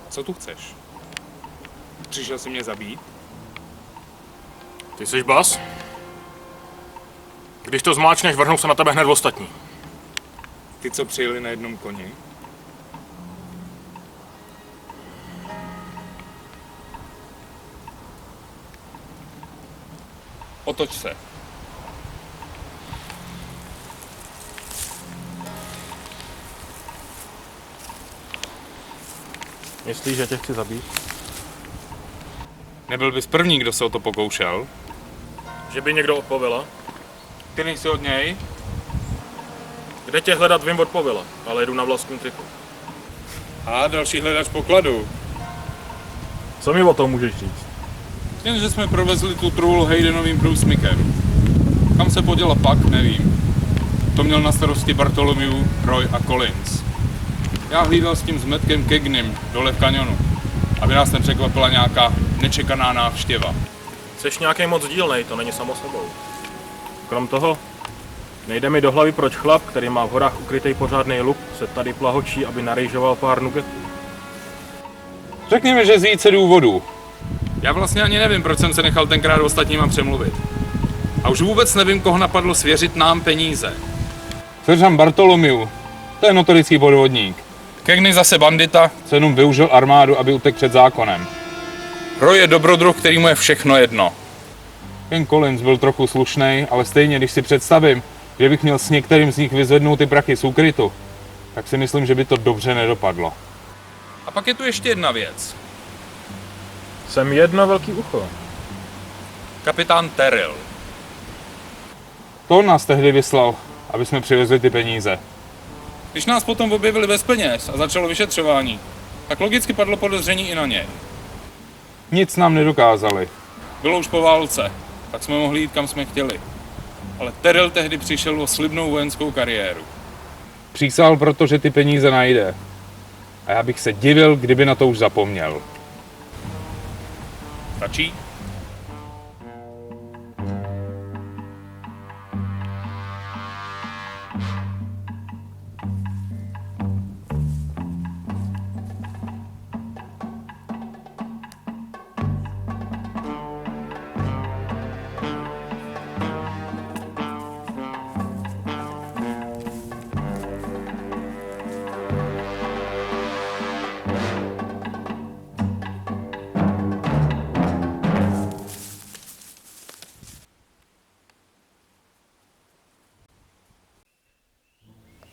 Speaker 14: Co tu chceš? Přišel jsi mě zabít?
Speaker 15: Ty jsi bas? Když to zmáčneš, vrhnou se na tebe hned ostatní.
Speaker 14: Ty, co přijeli na jednom koni? Otoč se.
Speaker 15: Myslíš, že tě chci zabít?
Speaker 14: Nebyl bys první, kdo se o to pokoušel?
Speaker 15: Že by někdo od Povila?
Speaker 14: Ty nejsi od něj?
Speaker 15: Kde tě hledat, vím od Povila, ale jdu na vlastním triku.
Speaker 14: A další hledač pokladu.
Speaker 15: Co mi o tom můžeš říct?
Speaker 14: Jen, že jsme provezli tu trůlu Haydenovým průsmykem. Kam se poděla pak, nevím. To měl na starosti Bartholomew, Roy a Collins. Já hlídal s tím zmetkem Kegnim dole v kanionu, aby nás nepřekvapila nějaká nečekaná návštěva.
Speaker 15: Jseš nějaký moc dílnej, to není samo sebou. Krom toho, nejde mi do hlavy, proč chlap, který má v horách ukrytej pořádný luk, se tady plahočí, aby narejžoval pár nugetů.
Speaker 14: Řekni mi, že z více důvodů. Já vlastně ani nevím, proč jsem se nechal tenkrát ostatníma přemluvit. A už vůbec nevím, koho napadlo svěřit nám peníze. Seržant Bartholomew, to je notorický podvodník. Kegny zase bandita, co jenom využil armádu, aby utekl před zákonem. Roy je dobrodruh, který mu je všechno jedno. Ken Collins byl trochu slušnej, ale stejně, když si představím, že bych měl s některým z nich vyzvednout ty prachy z úkrytu, tak si myslím, že by to dobře nedopadlo. A pak je tu ještě jedna věc.
Speaker 15: Jsem jedno velký ucho.
Speaker 14: Kapitán Terrell. To on nás tehdy vyslal, aby jsme přivezli ty peníze. Když nás potom objevili bez peněz a začalo vyšetřování, tak logicky padlo podezření i na něj. Nic nám nedokázali. Bylo už po válce, tak jsme mohli jít kam jsme chtěli. Ale Terrell tehdy přišel o slibnou vojenskou kariéru. Přísahal proto, že ty peníze najde. A já bych se divil, kdyby na to už zapomněl. Stačí?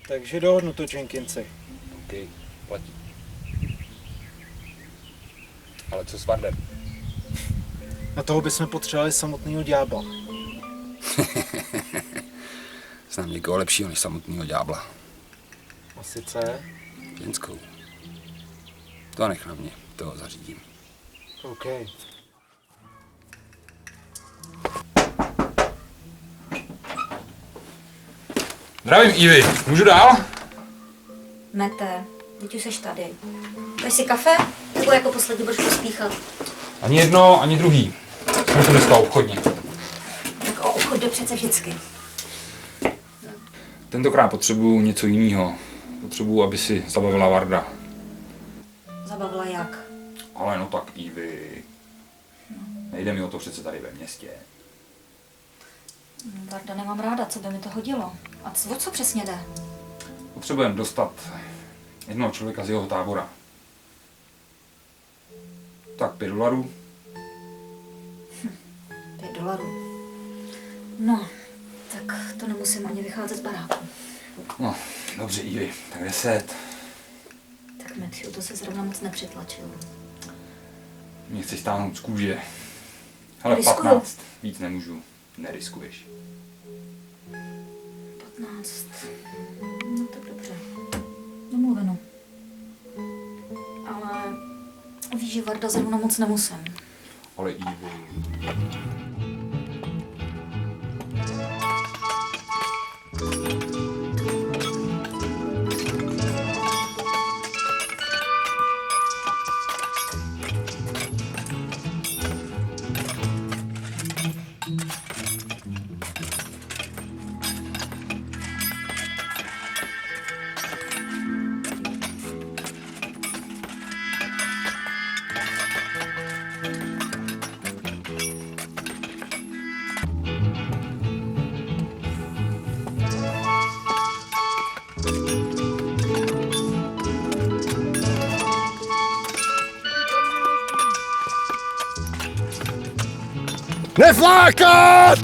Speaker 6: Takže dohodnuto, Jenkinsi.
Speaker 12: OK, platí. Ale co s Vardem?
Speaker 6: Na toho bychom potřebovali samotného ďábla.
Speaker 12: Znám někoho lepšího než samotného ďábla.
Speaker 6: A sice?
Speaker 12: Ženskou. To nech na mě, toho zařídím.
Speaker 6: OK.
Speaker 14: Zdravím, Ivy. Můžu dál?
Speaker 16: Mete, teď už seš tady. Dáš si kafe? Nebo jako poslední budeš pospíchat?
Speaker 14: Ani jedno, ani druhý. Jsme tu dneska obchodně.
Speaker 16: Tak o obchod jde přece vždycky.
Speaker 14: Tentokrát potřebuju něco jiného. Potřebuju, aby si zabavila Varda.
Speaker 16: Zabavila jak?
Speaker 14: Ale no tak, Ivy. Nejde mi o to přece tady ve městě.
Speaker 16: Varda nemám ráda, co by mi to hodilo. A o co přesně jde?
Speaker 14: Potřebujeme dostat jednoho člověka z jeho tábora. Tak $5.
Speaker 16: $5. No, tak to nemusím ani vycházet z baráku.
Speaker 14: No, dobře, Ivy, tak 10.
Speaker 16: Tak Matthew, to se zrovna moc nepřitlačil.
Speaker 14: Mě chci stáhnout z kůže. Hele,
Speaker 16: Riskuju.
Speaker 14: 15. Víc nemůžu.
Speaker 12: neriskuješ.
Speaker 16: 15. No tak dobře. Domluveno. Ale víš, že Varda zrovna moc nemusím.
Speaker 12: Ale Ivy.
Speaker 2: Neflákat!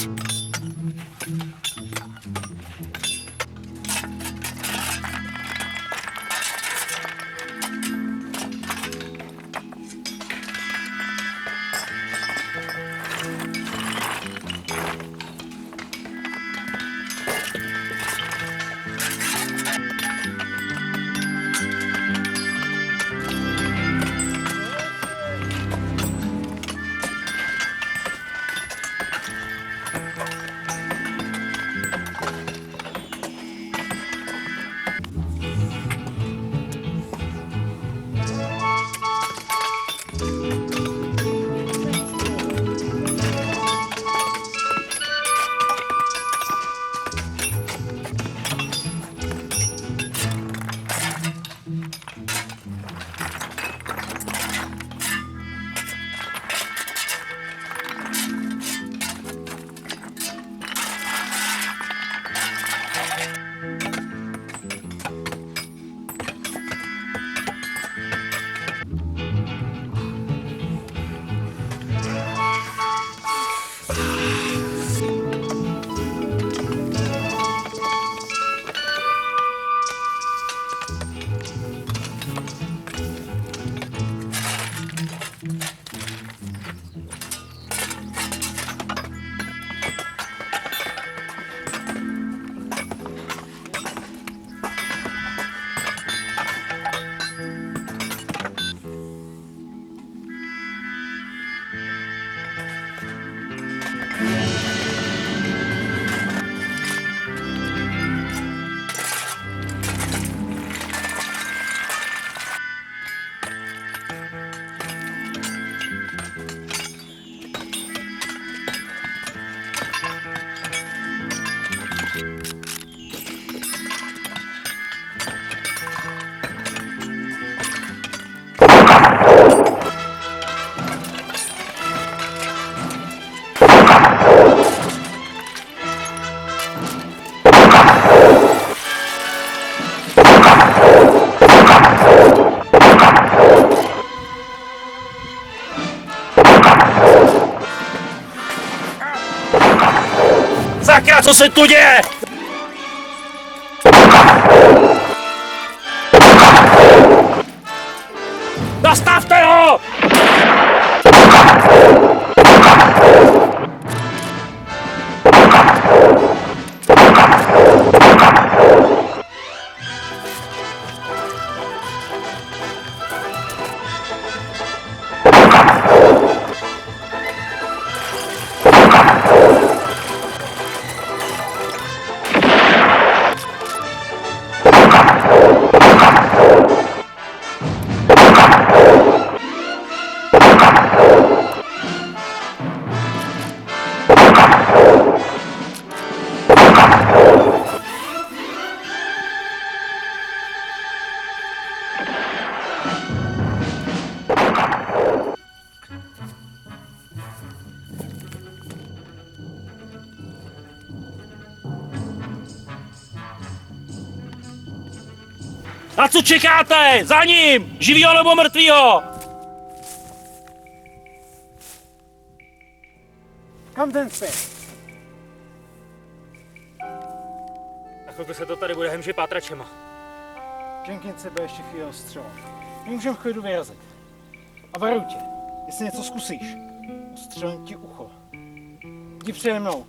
Speaker 15: Sakra, co se tu děje? Zastavte ho! Na co čekáte? Za ním! Živýho nebo mrtvýho?
Speaker 6: Kam ten svět?
Speaker 15: Na chvilku se to tady bude hemžit pátračema.
Speaker 6: Jenkins se bude ještě chvíli ostřelovat. My můžeme v klidu vyrazit. A varuji tě, jestli něco zkusíš, ostřelím ti ucho. Jdi přede mnou,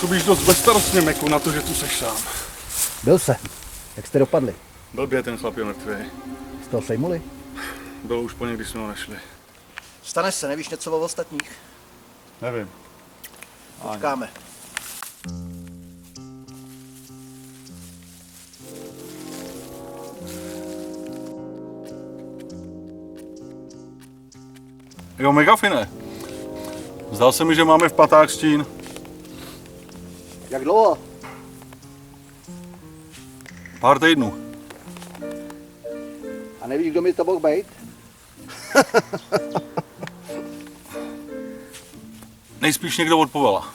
Speaker 3: Působíš dost bezstarostně, Meku, na to, že tu seš sám.
Speaker 4: Byl jsem. Jak jste dopadli?
Speaker 3: Blbě, ten chlap je mrtvý.
Speaker 4: Z toho sejmuli?
Speaker 3: Bylo už po něm, když jsme ho našli.
Speaker 4: Stane se, nevíš něco o ostatních?
Speaker 3: Nevím.
Speaker 4: Počkáme.
Speaker 3: Jo, Megafine. Zdál se mi, že máme v patách stín.
Speaker 4: Jak dlouho?
Speaker 3: Pár týdnů.
Speaker 4: A nevíš, kdo mi to mohl být?
Speaker 3: Nejspíš někdo od Povala.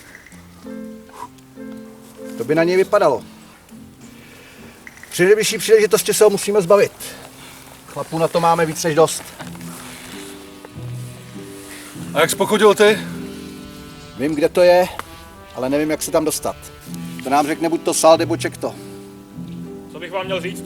Speaker 4: To by na něj vypadalo. Při nejbližší příležitosti se ho musíme zbavit. Chlapů na to máme víc než dost.
Speaker 3: A jak jsi pochodil ty?
Speaker 4: Vím, kde to je, ale nevím, jak se tam dostat. To nám řekne buď to Sal, nebo Čekto.
Speaker 15: Co bych vám měl říct?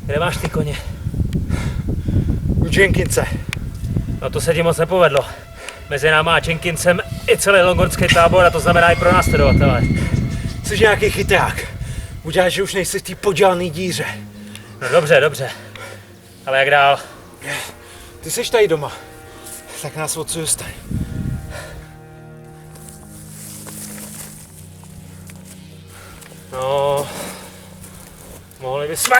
Speaker 8: Kde máš ty koně?
Speaker 6: U Jenkinse.
Speaker 8: No to se ti moc nepovedlo. Mezi náma a Jenkinsem i celý longorský tábor, a to znamená i pro následovatele.
Speaker 6: Jsi nějaký chytrák. Uděláš, že už nejsi v té podělaný díře.
Speaker 8: No dobře, dobře. Ale jak dál?
Speaker 6: Ty jsi tady doma. Tak nás odsud dostaň.
Speaker 8: No, mohli bychom.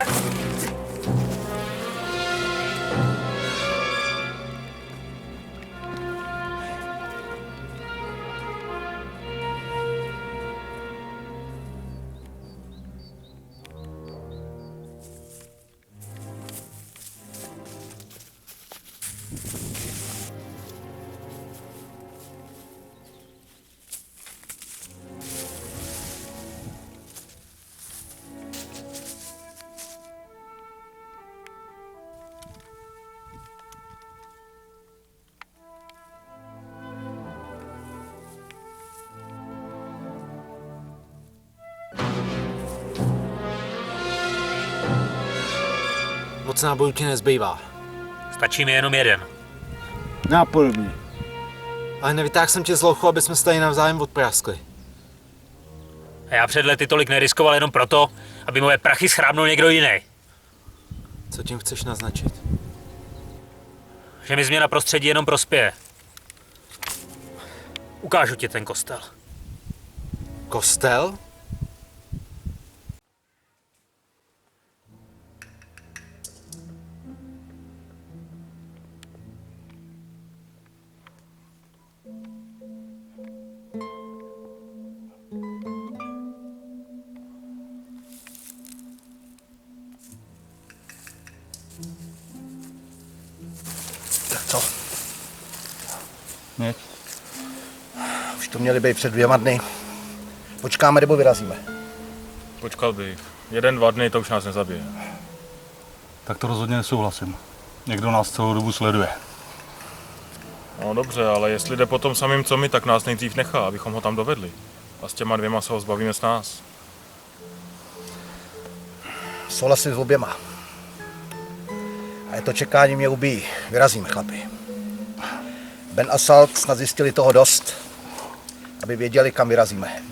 Speaker 6: Moc nábojů ti nezbývá.
Speaker 8: Stačí mi jenom jeden.
Speaker 6: Nápodobně. Ale nevytáhl jsem tě z lochu, aby jsme se tady navzájem odpráskli.
Speaker 8: A já před lety tolik neriskoval jenom proto, aby moje prachy schrábnul někdo jiný.
Speaker 6: Co tím chceš naznačit?
Speaker 8: Že mi změna prostředí jenom prospěje. Ukážu ti ten kostel.
Speaker 6: Kostel?
Speaker 4: Co?
Speaker 3: Nic.
Speaker 4: Už to měli být před 2 dny. Počkáme nebo vyrazíme?
Speaker 15: Počkal bych. 1-2 dny to už nás nezabije.
Speaker 3: Tak to rozhodně nesouhlasím. Někdo nás celou dobu sleduje.
Speaker 15: No dobře, ale jestli jde po tom samým co my, tak nás nejdřív nechá, abychom ho tam dovedli. A s těma 2 se ho zbavíme s nás.
Speaker 4: Souhlasím s oběma. A je to čekání mě ubíjí. Vyrazíme, chlapi. Ben a Salt snad zjistili toho dost, aby věděli, kam vyrazíme.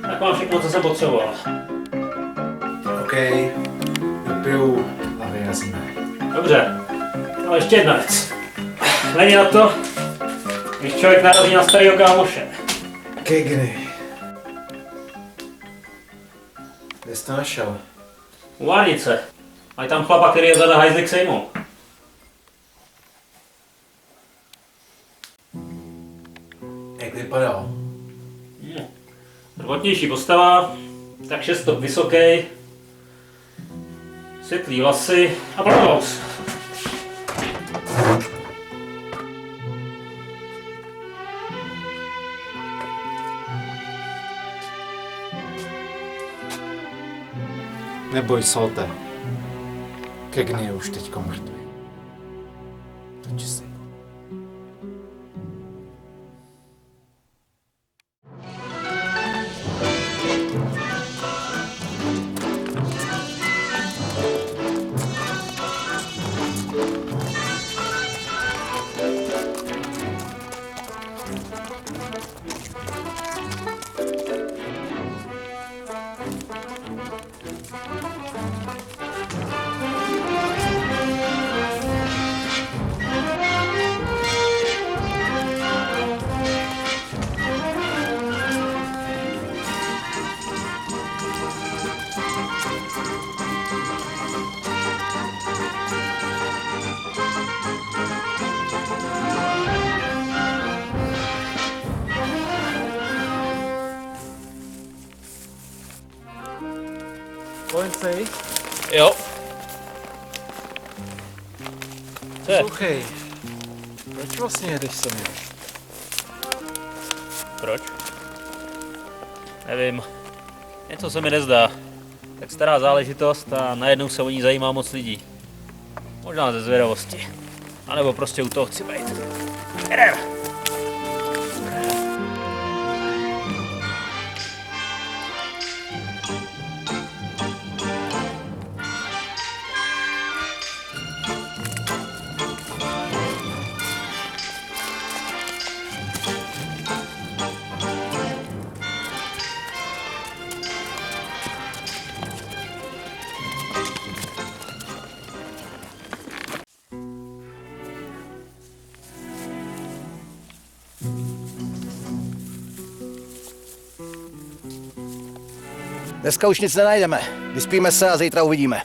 Speaker 17: Tak mám všechno, co jsem potřeboval.
Speaker 6: OK, dopiju a vyrazíme.
Speaker 17: Dobře, ale ještě jedna věc. Není na to, když člověk narazí na starého kámoše.
Speaker 6: Kegny. Kde jsi to našel?
Speaker 17: U Várnice. Mají tam chlapa, který je za hajzlik sejmou.
Speaker 6: Jak vypadal?
Speaker 17: Prvotnější postava, tak 6 stop vysoký, světlý vlasy a blatous.
Speaker 6: Neboj, Salte. Kegny je už teďko mrtvý. To čistý. Kolincej?
Speaker 17: Jo.
Speaker 6: Poslouchej, proč vlastně jedeš se mnou?
Speaker 17: Proč? Nevím. Něco se mi nezdá. Tak stará záležitost a najednou se o ní zajímá moc lidí. Možná ze zvědavosti. A nebo prostě u toho chci být. Jedem!
Speaker 4: Dneska už nic nenajdeme. Vyspíme se a zítra uvidíme.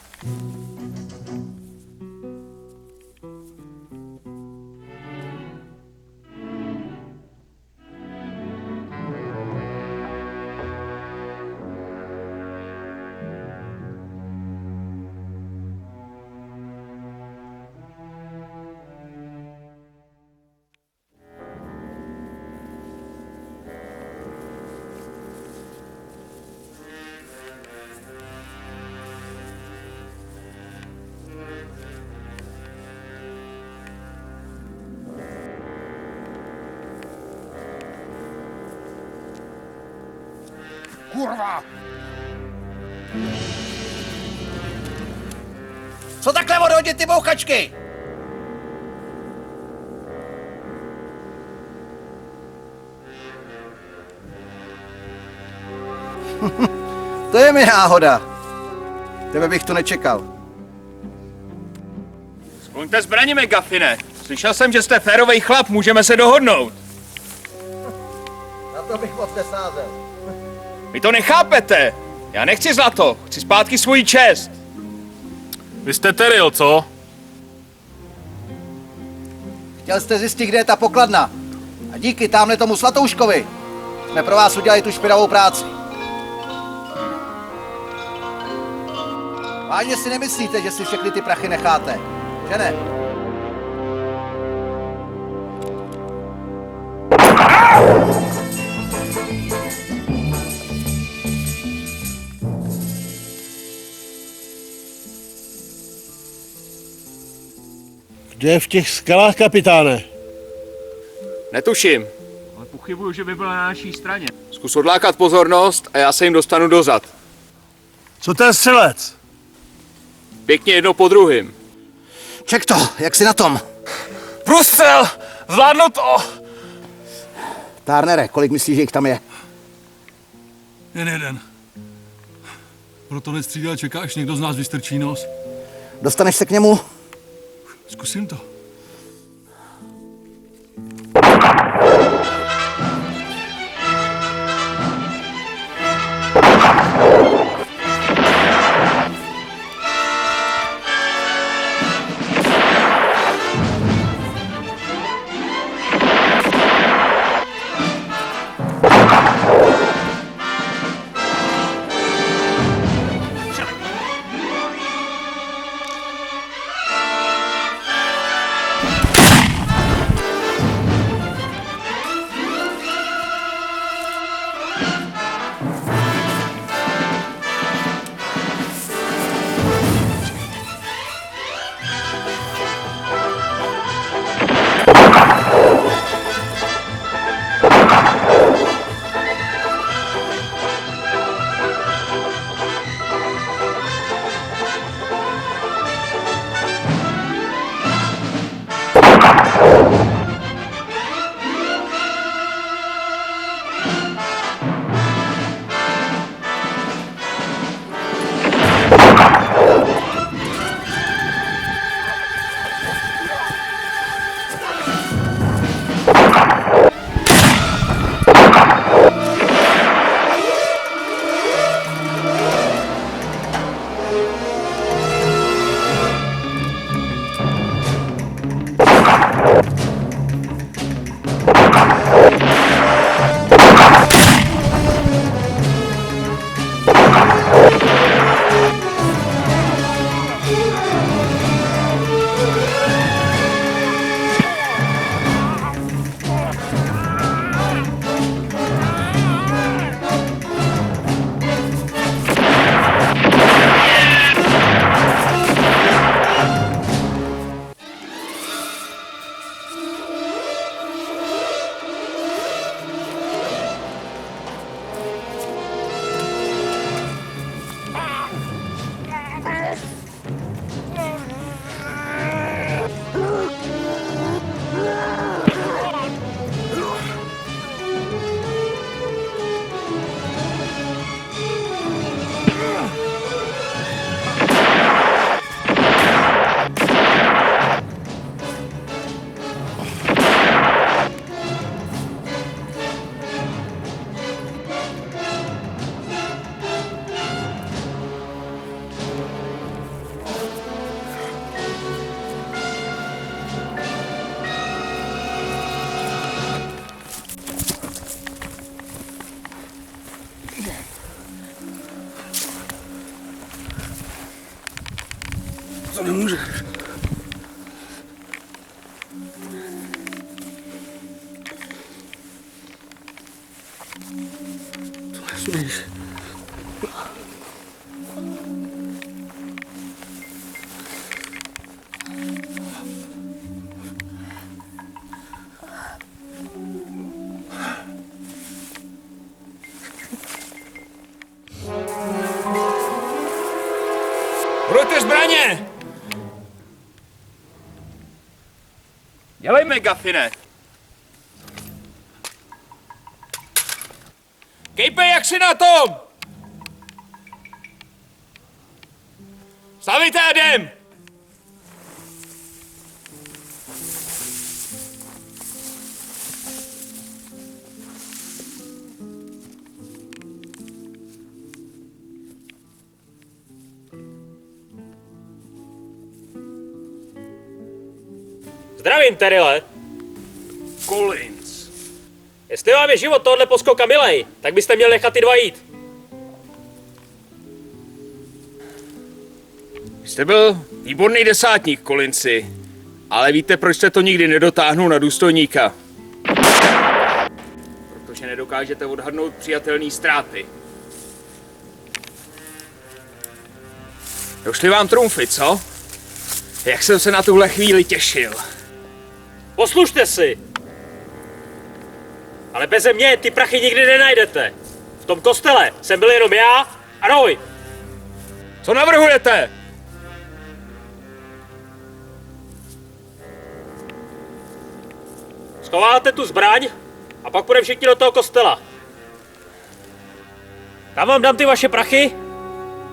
Speaker 8: Kurva!
Speaker 4: Co takhle odhodit ty bouchačky? To je mi náhoda. Tebe bych to nečekal.
Speaker 18: Skloňte zbraně, Megafine. Slyšel jsem, že jste férovej chlap, můžeme se dohodnout.
Speaker 4: Na to bych moc nesázel.
Speaker 18: Vy to nechápete. Já nechci zlato, chci zpátky svůj čest.
Speaker 15: Vy jste Teril, co?
Speaker 4: Chtěl jste zjistit, kde je ta pokladna. A díky tamhle tomu Svatouškovi jsme pro vás udělali tu špinavou práci. Vážně si nemyslíte, že si všechny ty prachy necháte, že ne?
Speaker 2: Kde je v těch skalách, kapitáne?
Speaker 18: Netuším.
Speaker 13: Ale pochybuju, že by byl na naší straně.
Speaker 18: Zkus odlákat pozornost a já se jim dostanu dozad.
Speaker 2: Co ten střelec?
Speaker 18: Pěkně jedno po druhým.
Speaker 4: Ček to, jak jsi na tom?
Speaker 18: Průstřel! Zvládnu to!
Speaker 4: Tárnere, kolik myslíš, že jich tam je?
Speaker 3: Jen jeden. Proto nestřídal, čeká, až někdo z nás vystrčí nos.
Speaker 4: Dostaneš se k němu?
Speaker 3: Zkusím to.
Speaker 2: To nemůže. To nesmíš.
Speaker 18: Brojte zbraně! Dělej, Megafine! Kejpe, jak jsi na tom? Stavite a jdem!
Speaker 17: Zdravím, Terile.
Speaker 18: Collins.
Speaker 17: Jestli vám je život tohohle poskoka milej, tak byste měli nechat ty dva jít.
Speaker 18: Jste byl výborný desátník, Kolinci, ale víte, proč jste to nikdy nedotáhnul na důstojníka? Protože nedokážete odhadnout přijatelné ztráty. Došly vám trumfy, co? Jak jsem se na tuhle chvíli těšil.
Speaker 17: Poslušte si! Ale beze mě ty prachy nikdy nenajdete. V tom kostele jsem byl jenom já a Roy.
Speaker 18: Co navrhujete?
Speaker 17: Schováte tu zbraň a pak půjdeme všichni do toho kostela. Tam vám dám ty vaše prachy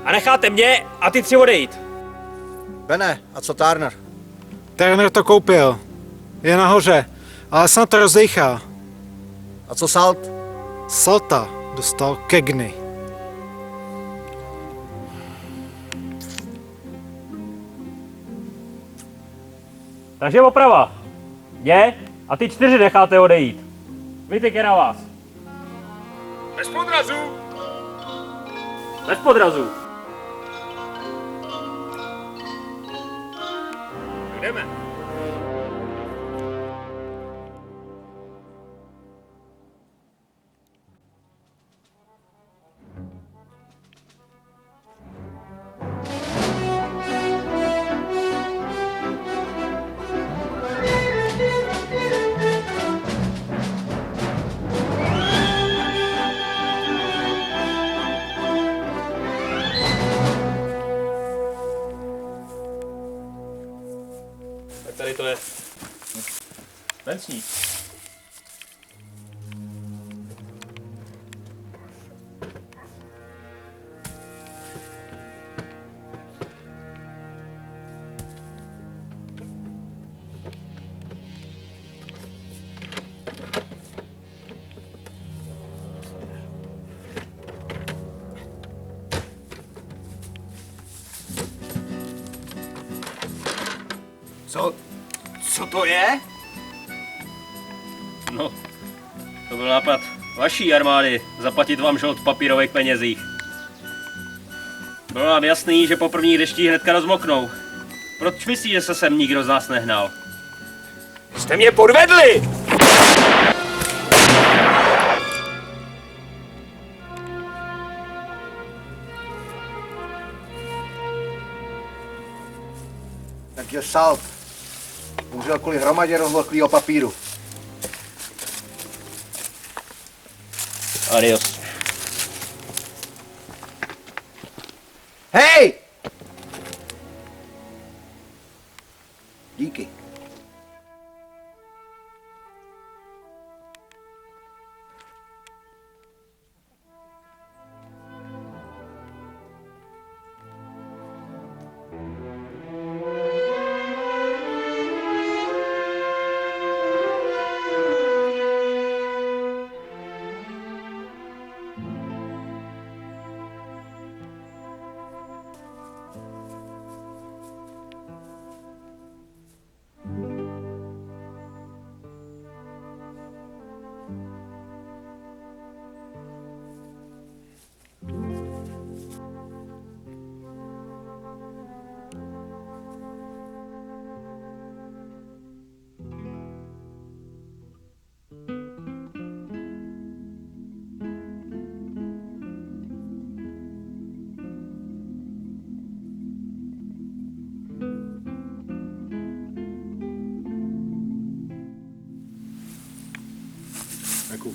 Speaker 17: a necháte mě a ty tři odejít.
Speaker 4: Bene, a co Turner?
Speaker 6: Turner to koupil. Je nahoře, ale snad to rozdejchá.
Speaker 4: A co Salt?
Speaker 6: Salta dostal Kegny.
Speaker 17: Takže oprava. Mě a ty 4 necháte odejít. Zbytek je na vás.
Speaker 18: Bez podrazu!
Speaker 17: Bez podrazu.
Speaker 18: Jdeme.
Speaker 17: Tak tady to je. Vencník.
Speaker 18: Co to je?
Speaker 17: No, to byl nápad vaší armády zaplatit vám žolt v papírových penězích. Bylo nám jasný, že po prvních deštích hnedka rozmoknou. Proč myslíš, že se sem nikdo z nás nehnal?
Speaker 18: Jste mě podvedli!
Speaker 4: Tak je Salt. Umřel kvůli hromadě rozvlklého papíru.
Speaker 17: Adios.
Speaker 4: Hej! Díky.
Speaker 15: Jako,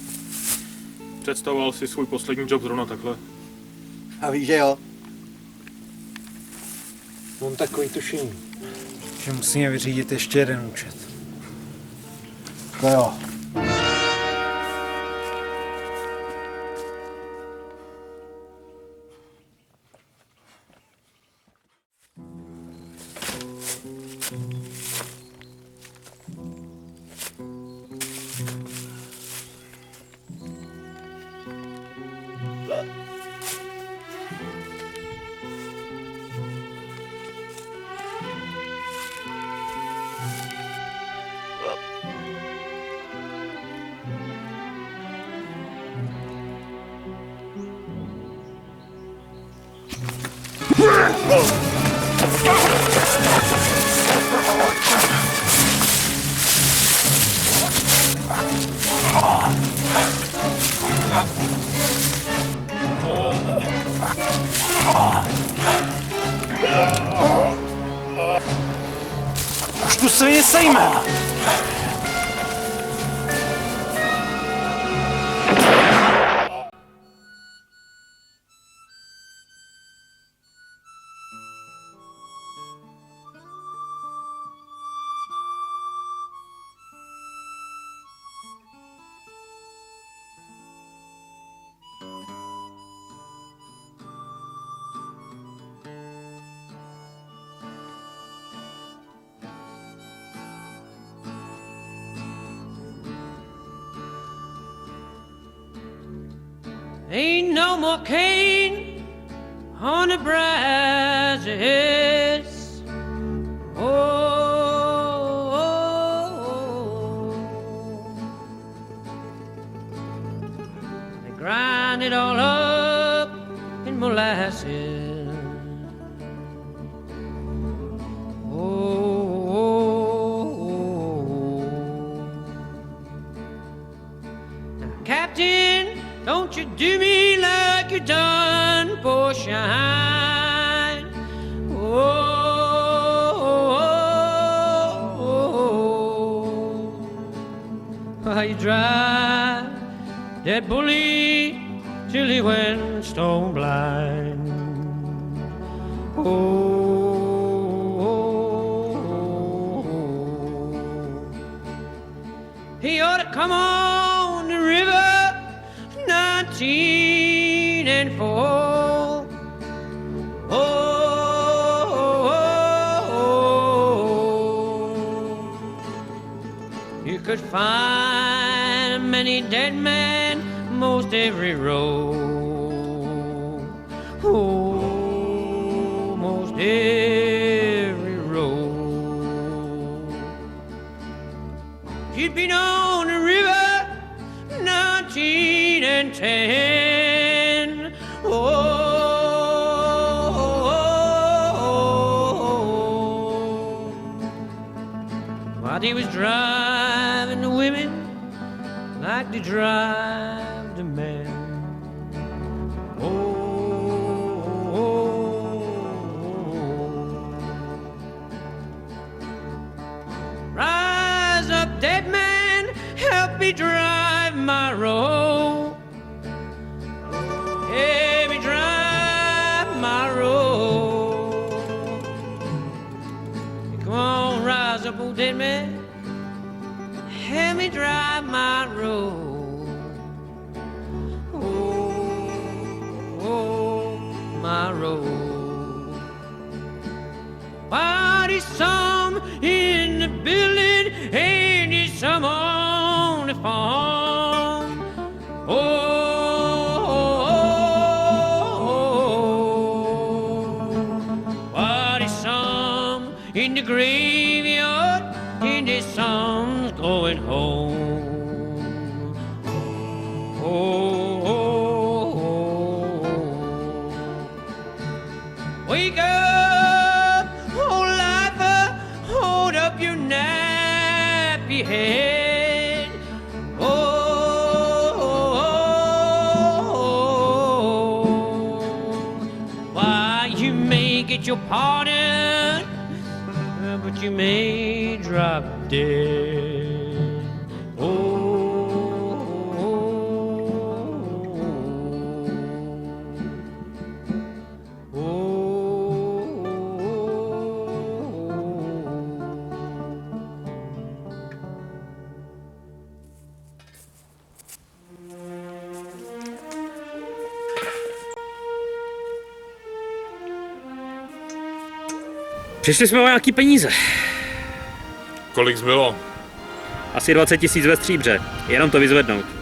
Speaker 15: představoval si svůj poslední job zrovna takhle?
Speaker 4: A víš, že jo?
Speaker 6: Mám takový tušení, že musíme vyřídit ještě jeden účet.
Speaker 4: To jo.
Speaker 8: Už tu svině sejme!
Speaker 19: Ain't no more cane on the brazos. They grind it all up in molasses. Now, Captain, don't you do me like you done for Shine. Why you drive that bully till he went stone blind. He ought to come on the river 19 and 4. You could find many dead men most every row. Most every row. You'd been on the river 19 and 10. While he was driving the women like they drive the men. Rise up, dead man, help me drive my road. Help me drive my road. Come on, rise up, old dead man, help me drive my road. My road. But there's some in the building, and there's some on the farm. But there's some in the graveyard, and there's some going home. Wake up, old lifer, hold up your nappy head. Why, you may get your pardon, but you may drop dead.
Speaker 17: Přišli jsme o nějaký peníze.
Speaker 14: Kolik zbylo?
Speaker 17: Asi 20 000 ve stříbře. Jenom to vyzvednout.